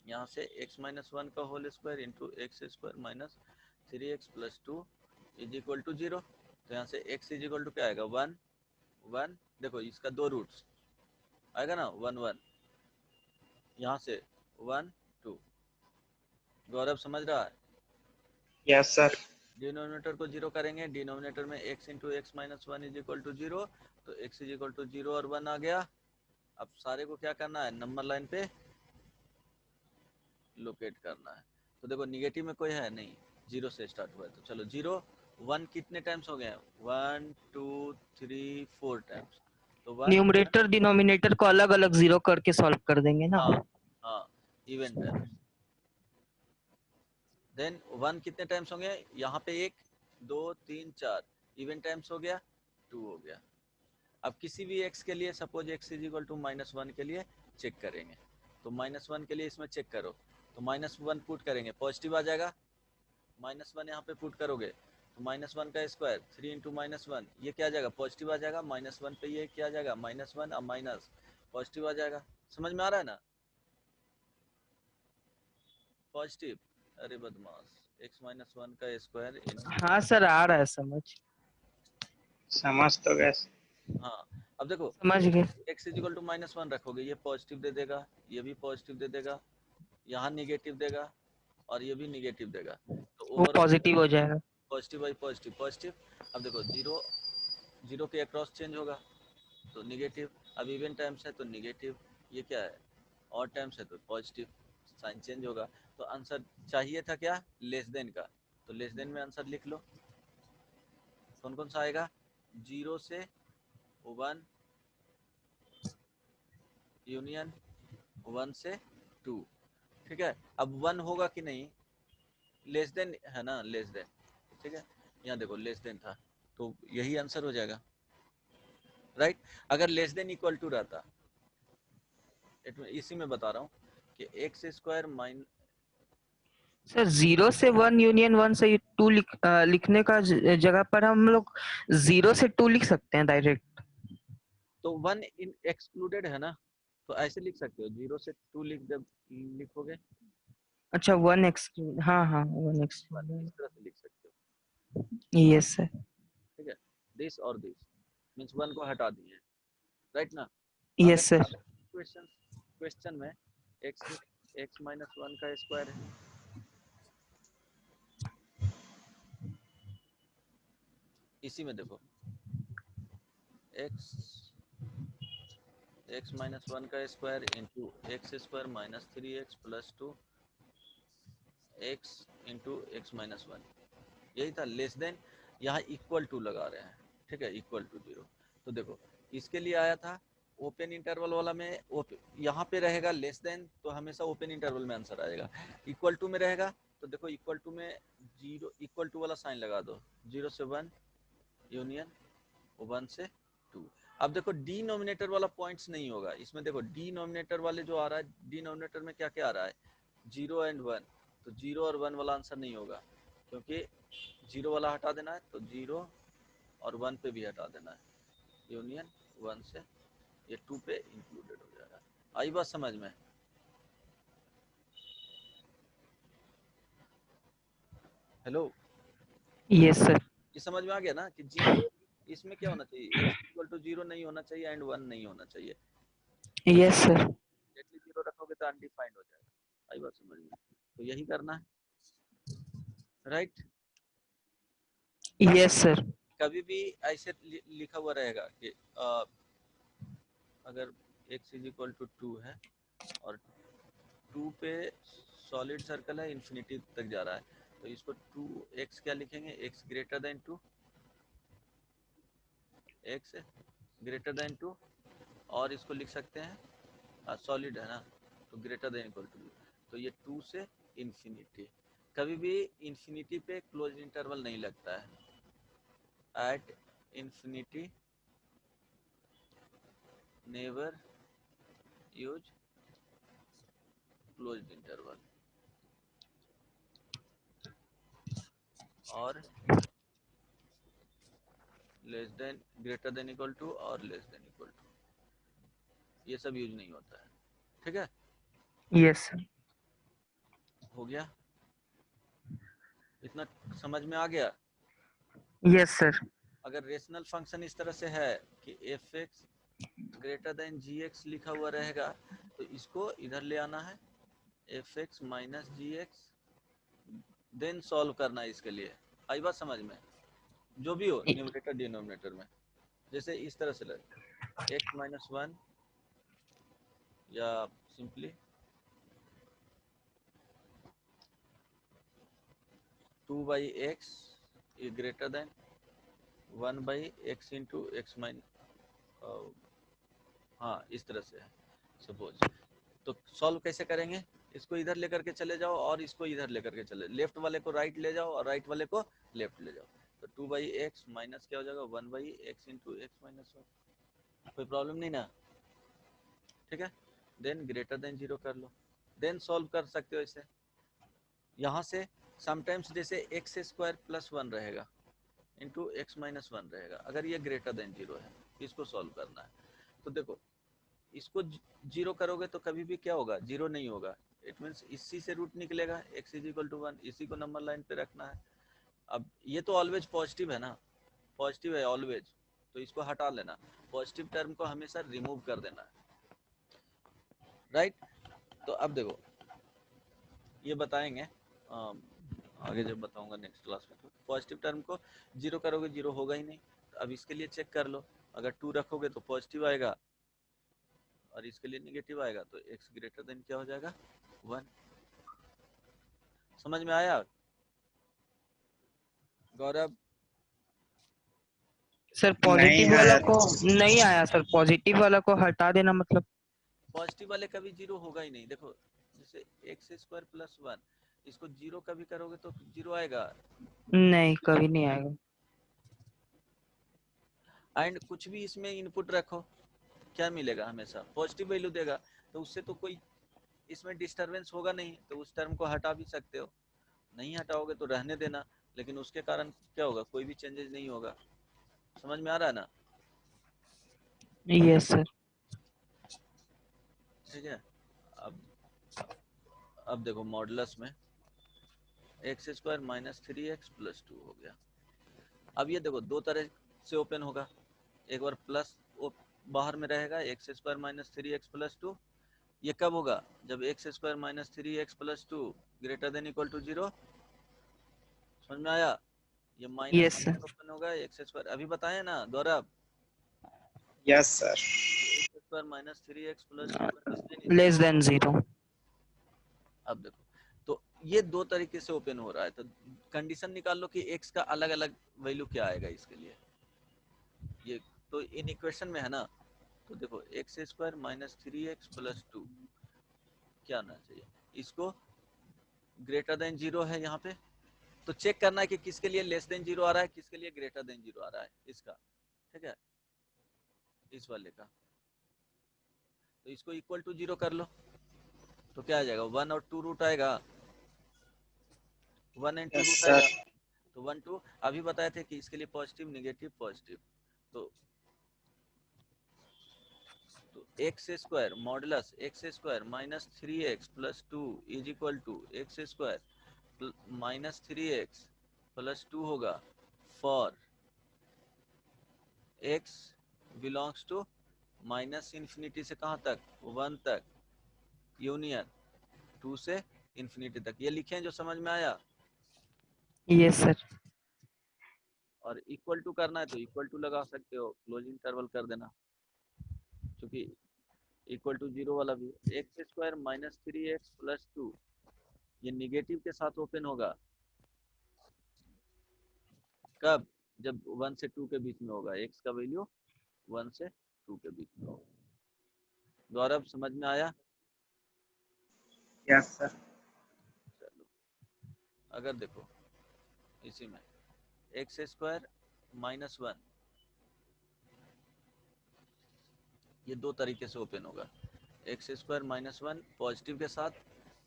यहाँ से x माइनस 1 का whole square into x square minus 3x plus 2 is equal to zero. तो यहाँ से x इज इक्वल टू क्या आएगा? 1 1। देखो इसका दो रूट्स आएगा ना, 1 1, यहाँ से 1 2। गौरव समझ रहा है? Yes sir. डिनोमिनेटर को जीरो करेंगे, डिनोमिनेटर में x into x minus 1 is equal to zero, तो x is equal to zero और 1 आ गया। अब सारे को क्या करना है? नंबर लाइन पे लोकेट करना है। तो देखो निगेटिव में कोई है नहीं, जीरो से स्टार्ट हुआ है, तो चलो जीरो 1 कितने टाइम्स हो गए? 1 2 3 4 टाइम्स। तो 1 न्यूमरेटर डिनोमिनेटर को अलग अलग जीरो करके सॉल्व कर देंगे ना। हाँ हाँ, इवन टाइम्स। देन 1 कितने टाइम्स होंगे? यहाँ पे 1 2 3 4 इवन टाइम्स हो गया, 2 हो गया। अब किसी भी x के लिए suppose x is equal to -1 के लिए चेक करेंगे, तो -1 के लिए इसमें चेक करो, तो -1 पुट करेंगे, पॉजिटिव आ जाएगा। -1 यहाँ पे पुट करोगे तो -1 का स्क्वायर 3 इंटू -1, ये क्या आ जाएगा? पॉजिटिव आ जाएगा। -1 पे ये क्या आ जाएगा? -1 और माइनस पॉजिटिव आ जाएगा। समझ में आ रहा है ना? पॉजिटिव, अरे बदमाश, x -1 का स्क्वायर इंटू, हाँ सर, आ रहा है समझ। समझ तो गए। हाँ अब देखो समझ गए। x इज इक्वल टू -1 रखोगे, ये पॉजिटिव दे देगा, ये भी पॉजिटिव दे देगा, यहाँ निगेटिव देगा और ये भी निगेटिव देगा, तो वो ओवरऑल पॉजिटिव हो जाएगा। Positive by positive positive. अब देखो जीरो जीरो के अक्रॉस चेंज होगा तो निगेटिव, अब इवन टाइम्स है तो निगेटिव, ये क्या है? और टाइम्स है तो पॉजिटिव, साइन चेंज होगा। तो आंसर चाहिए था क्या? लेस देन का, तो लेस देन में आंसर लिख लो। कौन कौन सा आएगा? 0 से 1 यूनियन 1 से 2। ठीक है, अब 1 होगा कि नहीं? लेस देन है ना, लेस देन। ठीक है, यहाँ देखो लेस देन था, तो यही आंसर हो जाएगा, राइट। अगर लेस देन इक्वल टू रहता, इसी में बता रहा हूँ कि एक्स स्क्वायर माइन, सर 0 से 1 यूनियन 1 से 2 लिखने का जगह पर हम लोग 0 से 2 लिख सकते हैं डायरेक्ट। तो 1 इन एक्सक्लूडेड है ना, तो ऐसे लिख सकते हो, 0 से 2 लिखोगे, अच्छा 1 एक्सक्लूड, हाँ हाँ 1 इस एक्सक्लूड। तरह से लिख सकते हो। Yes sir. ठीक है, दिस और दिस मीन्स 1 को हटा दिए, राइट ना। यस अगर सर। क्वेश्चन में x x -1 का स्क्वायर है, इसी में देखो x -1 का square into x square minus 3x plus 2 x into x -1, यही था लेस देन। यहाँ इक्वल टू लगा रहे हैं, ठीक है, इक्वल टू 0। तो देखो इसके लिए आया था ओपन इंटरवल वाला में, यहाँ पे रहेगा लेस देन, तो हमेशा ओपन इंटरवल में आंसर आएगा। इक्वल टू में रहेगा तो देखो इक्वल टू में 0 इक्वल टू वाला साइन लगा दो, 0 से 1 यूनियन 1 से 2। अब देखो डिनोमिनेटर वाला पॉइंट्स नहीं होगा इसमें, देखो डिनोमिनेटर वाले जो आ रहा है, डिनोमिनेटर में क्या क्या आ रहा है? 0 एंड 1, तो 0 और 1 वाला आंसर नहीं होगा, क्योंकि 0 वाला हटा देना है, तो 0 और 1 पे भी हटा देना है, यूनियन 1 से ये 2 पे इंक्लूडेड हो जाएगा। आई बात समझ में? Hello, yes sir. ये समझ में आ गया ना कि 0 इसमें क्या होना चाहिए? x इक्वल टू 0 नहीं होना चाहिए एंड 1 नहीं होना चाहिए। Yes sir. एक्जेक्टली 0 रखोगे तो अनडिफाइंड हो जाएगा। आई बात समझ में? तो यही करना है, राइट। Yes sir. कभी भी ऐसे लिखा हुआ रहेगा कि अगर x इज इक्वल टू 2 है और 2 पे सॉलिड सर्कल है, इन्फिनिटी तक जा रहा है, तो इसको 2x क्या लिखेंगे, x greater then 2, x greater then 2, और इसको लिख सकते हैं सॉलिड है ना, तो ग्रेटर देन इक्वल टू, तो ये 2 से इन्फिनिटी। कभी भी इन्फिनिटी पे क्लोज इंटरवल नहीं लगता है, at infinity never use closed interval, और less than greater than equal to और लेस देन इक्वल टू, ये सब यूज नहीं होता है। ठीक है, यस सर। हो गया, इतना समझ में आ गया। Yes sir. अगर रेशनल फंक्शन इस तरह से है कि एफ एक्स ग्रेटर देन जी एक्स लिखा हुआ रहेगा, तो इसको इधर ले आना है, एफ एक्स माइनस जी एक्स, देन सॉल्व करना है इसके लिए। आई बात समझ में, जो भी हो न्यूमरेटर डिनोमिनेटर में, जैसे इस तरह से लगे एक्स माइनस 1, या simply 2 by x greater then 1 by x into x mine, हाँ इस तरह से है सपोज। तो सॉल्व कैसे करेंगे, इसको इधर लेकर के चले जाओ और इसको इधर लेकर के चले, लेफ्ट वाले को राइट ले जाओ और राइट वाले को लेफ्ट ले जाओ, तो 2 बाई एक्स माइनस क्या हो जाएगा 1 by x into x minus 1, कोई प्रॉब्लम नहीं ना। ठीक है, देन ग्रेटर देन 0 कर लो, देन सॉल्व कर सकते हो इसे। यहाँ से समटाइम्स जैसे एक्स स्क्वायर प्लस 1 रहेगा इंटू एक्स माइनस 1 रहेगा, अगर ये ग्रेटर देन 0 है, इसको सॉल्व करना है। तो देखो इसको 0 करोगे तो कभी भी क्या होगा, 0 नहीं होगा, इट मीन्स इसी से रूट निकलेगा, x इज इक्वल टू 1, इसी को नंबर लाइन पे रखना है। अब ये तो ऑलवेज पॉजिटिव है ना, पॉजिटिव है ऑलवेज, तो इसको हटा लेना, पॉजिटिव टर्म को हमेशा रिमूव कर देना है, राइट। तो अब देखो ये बताएंगे आगे जब बताऊंगा नेक्स्ट क्लास में, तो पॉजिटिव टर्म को 0 करोगे 0 होगा ही नहीं। अब इसके लिए चेक कर लो, अगर 2 रखोगे तो पॉजिटिव आएगा और इसके लिए नेगेटिव आएगा, तो x ग्रेटर देन क्या हो जाएगा 1। समझ में आया गौरव? सर नहीं पॉजिटिव वाला आया। को नहीं आया सर, पॉजिटिव वाला को हटा देना मतलब। पॉजिटिव वाले कभी 0 होगा ही नहीं। देखो जैसे एक्स स्क्वायर प्लस 1, इसको 0 कभी करोगे तो 0 आएगा, नहीं कभी नहीं आएगा। एंड कुछ भी इसमें इनपुट रखो क्या मिलेगा, हमेशा पॉजिटिव वैल्यू देगा, तो उससे तो कोई इसमें डिस्टरबेंस होगा नहीं, तो उस टर्म को हटा भी सकते हो, नहीं हटाओगे तो रहने देना, लेकिन उसके कारण क्या होगा, कोई भी चेंजेस नहीं होगा। समझ में आ रहा है ना? Yes sir. ठीक है, अब देखो मॉडुलस में x square minus 3x plus 2 हो गया। अब ये देखो दो तरह से ओपन होगा, एक बार प्लस बाहर में रहेगा x square minus 3x plus 2, ये कब होगा, जब x square minus 3x plus 2 greater than equal to 0। समझ में आया? ये माइनस यस में सर। ओपन होगा एक्स स्क्वायर, अभी बताए ना Gaurav, yes sir. X square minus 3x plus 2 less than 0। अब देखो तो ये दो तरीके से ओपन हो रहा है, तो कंडीशन निकाल लो कि x का अलग अलग वैल्यू क्या आएगा इसके लिए, ये तो इन इक्वेशन में है ना। तो देखो x square minus 3x plus 2 क्या आना चाहिए, इसको ग्रेटर देन 0 है यहाँ पे, तो चेक करना है कि किसके लिए लेस देन 0 आ रहा है, किसके लिए ग्रेटर देन 0 आ रहा है इसका। ठीक है, इस वाले का, तो इसको इक्वल टू 0 कर लो, तो क्या आ जाएगा 1 और 2 रूट आएगा, 1 एंड 2 यस रूट सर। आएगा, तो 1 2 अभी बताए थे कि इसके लिए पॉजिटिव नेगेटिव पॉजिटिव, तो x square modulus x square minus 3x plus 2 is equal to x square minus 3x plus 2 होगा for x belongs to minus infinity से कहाँ तक 1 तक, यूनियन 2 से इन्फिनिटी तक, ये लिखे हैं जो समझ में आया। Yes sir. और इक्वल टू करना है तो इक्वल टू लगा सकते हो, क्लोजिंग इंटरवल कर देना, क्योंकि इक्वल टू 0 वाला भी x square minus 3x plus 2 ये निगेटिव के साथ ओपन होगा कब, जब 1 से 2 के बीच में होगा, x का वैल्यू 1 से 2 के बीच में होगा। गौरव समझ में आया? Yes sir. चलो अगर देखो इसी में एक्स स्क्वायर माइनस 1 ये दो तरीके से ओपन होगा, एक्स स्क्वायर माइनस 1 पॉजिटिव के साथ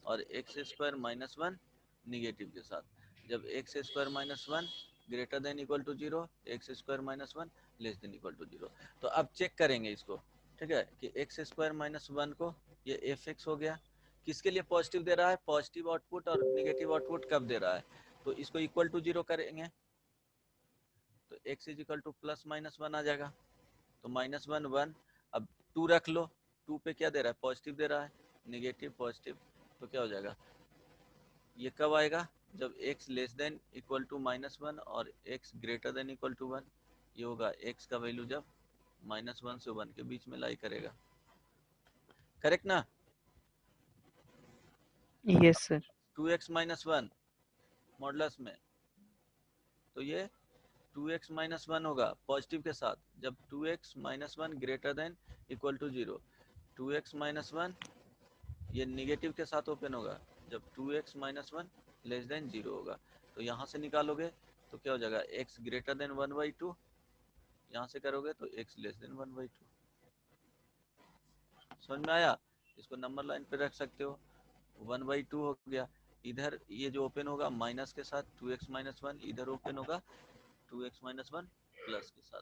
और एक्स स्क्वायर माइनस 1 निगेटिव के साथ। जब x square minus 1 greater than equal to 0, x square minus 1 less than equal to 0। तो अब चेक करेंगे इसको, ठीक है, कि एक्स स्क्वायर माइनस 1 को ये एफ एक्स हो गया, किसके लिए पॉजिटिव दे रहा है, पॉजिटिव आउटपुट, और निगेटिव आउटपुट कब दे रहा है, तो इसको इक्वल टू 0 करेंगे तो x is equal two plus minus 1 आ जाएगा, तो माइनस 1 1, अब 2 रख लो, 2 पे क्या दे रहा है, पॉजिटिव दे रहा है, निगेटिव पॉजिटिव, तो क्या हो जाएगा, ये कब आएगा, जब x less than equal to minus 1 और x greater than equal to 1, ये होगा x का वैल्यू जब माइनस 1 से 1 के बीच में लाई करेगा, करेक्ट ना? Yes sir. 2x minus 1 modulus में, तो ये 2x माइनस 1 होगा पॉजिटिव के साथ, जब 2x minus 1 greater than equal to 0, 2x minus 1 ये निगेटिव के साथ ओपन होगा, जब 2x माइनस 1 लेस देन 0 होगा, तो यहाँ से निकालोगे तो क्या हो जाएगा, x ग्रेटर देन 1/2, यहाँ से करोगे तो x लेस देन 1/2। समझ में आया? इसको नंबर लाइन पे रख सकते हो, 1/2 हो गया, इधर ये जो ओपन होगा माइनस के साथ 2x माइनस 1, इधर ओपन होगा 2x माइनस 1 प्लस के साथ,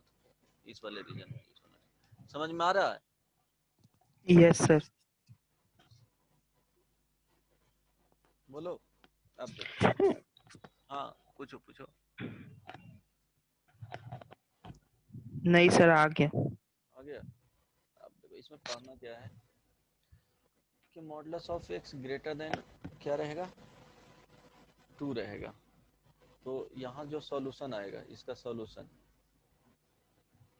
इस वाले रीजन में। समझ में आ रहा है? Yes sir. बोलो अब देखो, हाँ पूछो पूछो। नहीं सर, आ गया। आ गया? अब देखो इसमें पढ़ना क्या है कि modulus of x greater then क्या रहेगा, 2 रहेगा, तो यहाँ जो सॉल्यूशन आएगा इसका सॉल्यूशन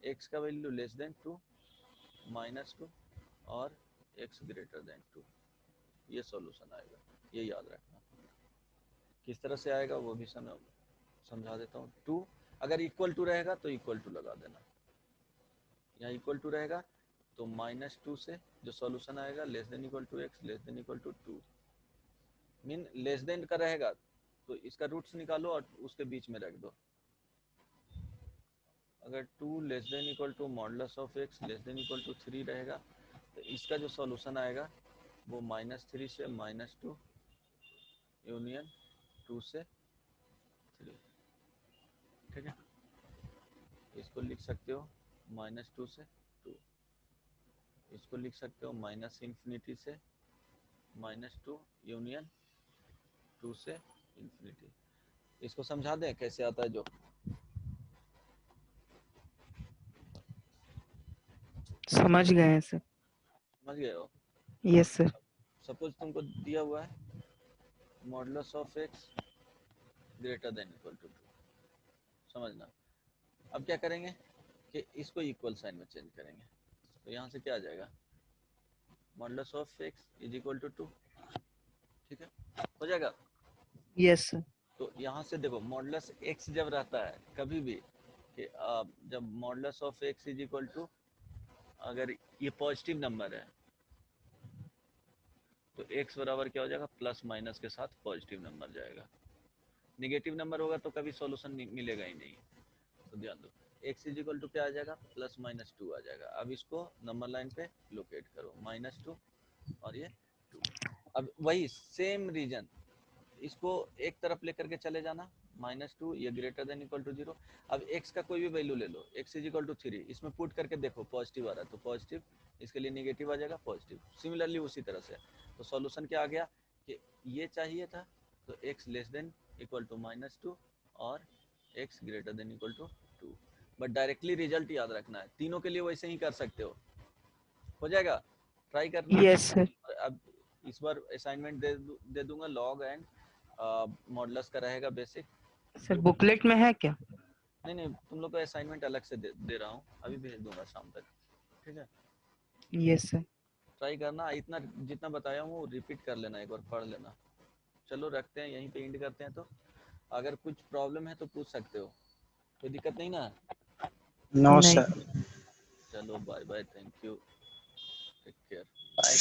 x का वैल्यू लेस देन 2 माइनस 2 और x ग्रेटर देन 2, ये सॉल्यूशन आएगा, ये याद रखना। किस तरह से आएगा वो भी समझा देता हूँ। 2 अगर इक्वल टू रहेगा तो इक्वल टू लगा देना, यहाँ इक्वल टू रहेगा तो माइनस 2 से जो सॉल्यूशन आएगा less than equal to x less than equal to 2, mean less than का रहेगा तो इसका रूट्स निकालो और उसके बीच में रख दो। अगर 2 less than equal to modulus of x less than equal to 3 रहेगा तो इसका जो सॉल्यूशन आएगा वो -3 से -2 यूनियन 2 से 3, ठीक है, इसको लिख सकते हो -2 से 2, इसको लिख सकते हो -∞ से -2 यूनियन 2 से ∞। इसको समझा दें कैसे आता है जो, समझ गए हैं सर। समझ गए हो? Yes sir. सपोज तुमको दिया हुआ है modulus of x greater than equal to 2, समझना। अब क्या करेंगे कि इसको इक्वल साइन में चेंज करेंगे, तो यहाँ से क्या आ जाएगा, modulus of x is equal to 2, ठीक है, हो जाएगा। Yes sir. तो यहाँ से देखो मॉडुलस x जब रहता है कभी भी कि जब modulus of x is equal to, अगर ये पॉजिटिव नंबर है तो x बराबर क्या हो जाएगा, प्लस माइनस के साथ पॉजिटिव नंबर जाएगा, नेगेटिव नंबर होगा तो कभी सॉल्यूशन मिलेगा ही नहीं, तो ध्यान दो x इज इक्वल टू क्या आ जाएगा, +-2 आ जाएगा। अब इसको नंबर लाइन पे लोकेट करो, -2 और ये 2, अब वही सेम रीजन इसको एक तरफ लेकर के चले जाना, -2 ये ग्रेटर देन इक्वल टू 0, अब x का कोई भी वैल्यू ले लो, x इज इक्वल टू 3, इसमें पुट करके देखो पॉजिटिव आ रहा है तो पॉजिटिव, इसके लिए नेगेटिव आ जाएगा पॉजिटिव, सिमिलरली उसी तरह से। तो सॉल्यूशन क्या आ गया कि ये चाहिए था तो x less than equal to -2 और x greater than equal to 2, but directly result याद रखना है, तीनों के लिए वैसे ही कर सकते हो जाएगा, ट्राई करना। Yes sir. अब इस बार असाइनमेंट दे दूंगा, लॉग एंड मॉडुलस का रहेगा बेसिक। सर बुकलेट में है क्या? नहीं नहीं, तुम लोग को असाइनमेंट अलग से दे रहा हूँ, अभी भेज दूंगा शाम तक, ठीक है। Yes sir. ट्राई करना, इतना जितना बताया हूँ रिपीट कर लेना, एक बार पढ़ लेना। चलो रखते हैं, यहीं पे एंड करते हैं। तो अगर कुछ प्रॉब्लम है तो पूछ सकते हो, कोई दिक्कत नहीं ना? नो नहीं। सर। चलो bye bye, thank you, take care. Bye.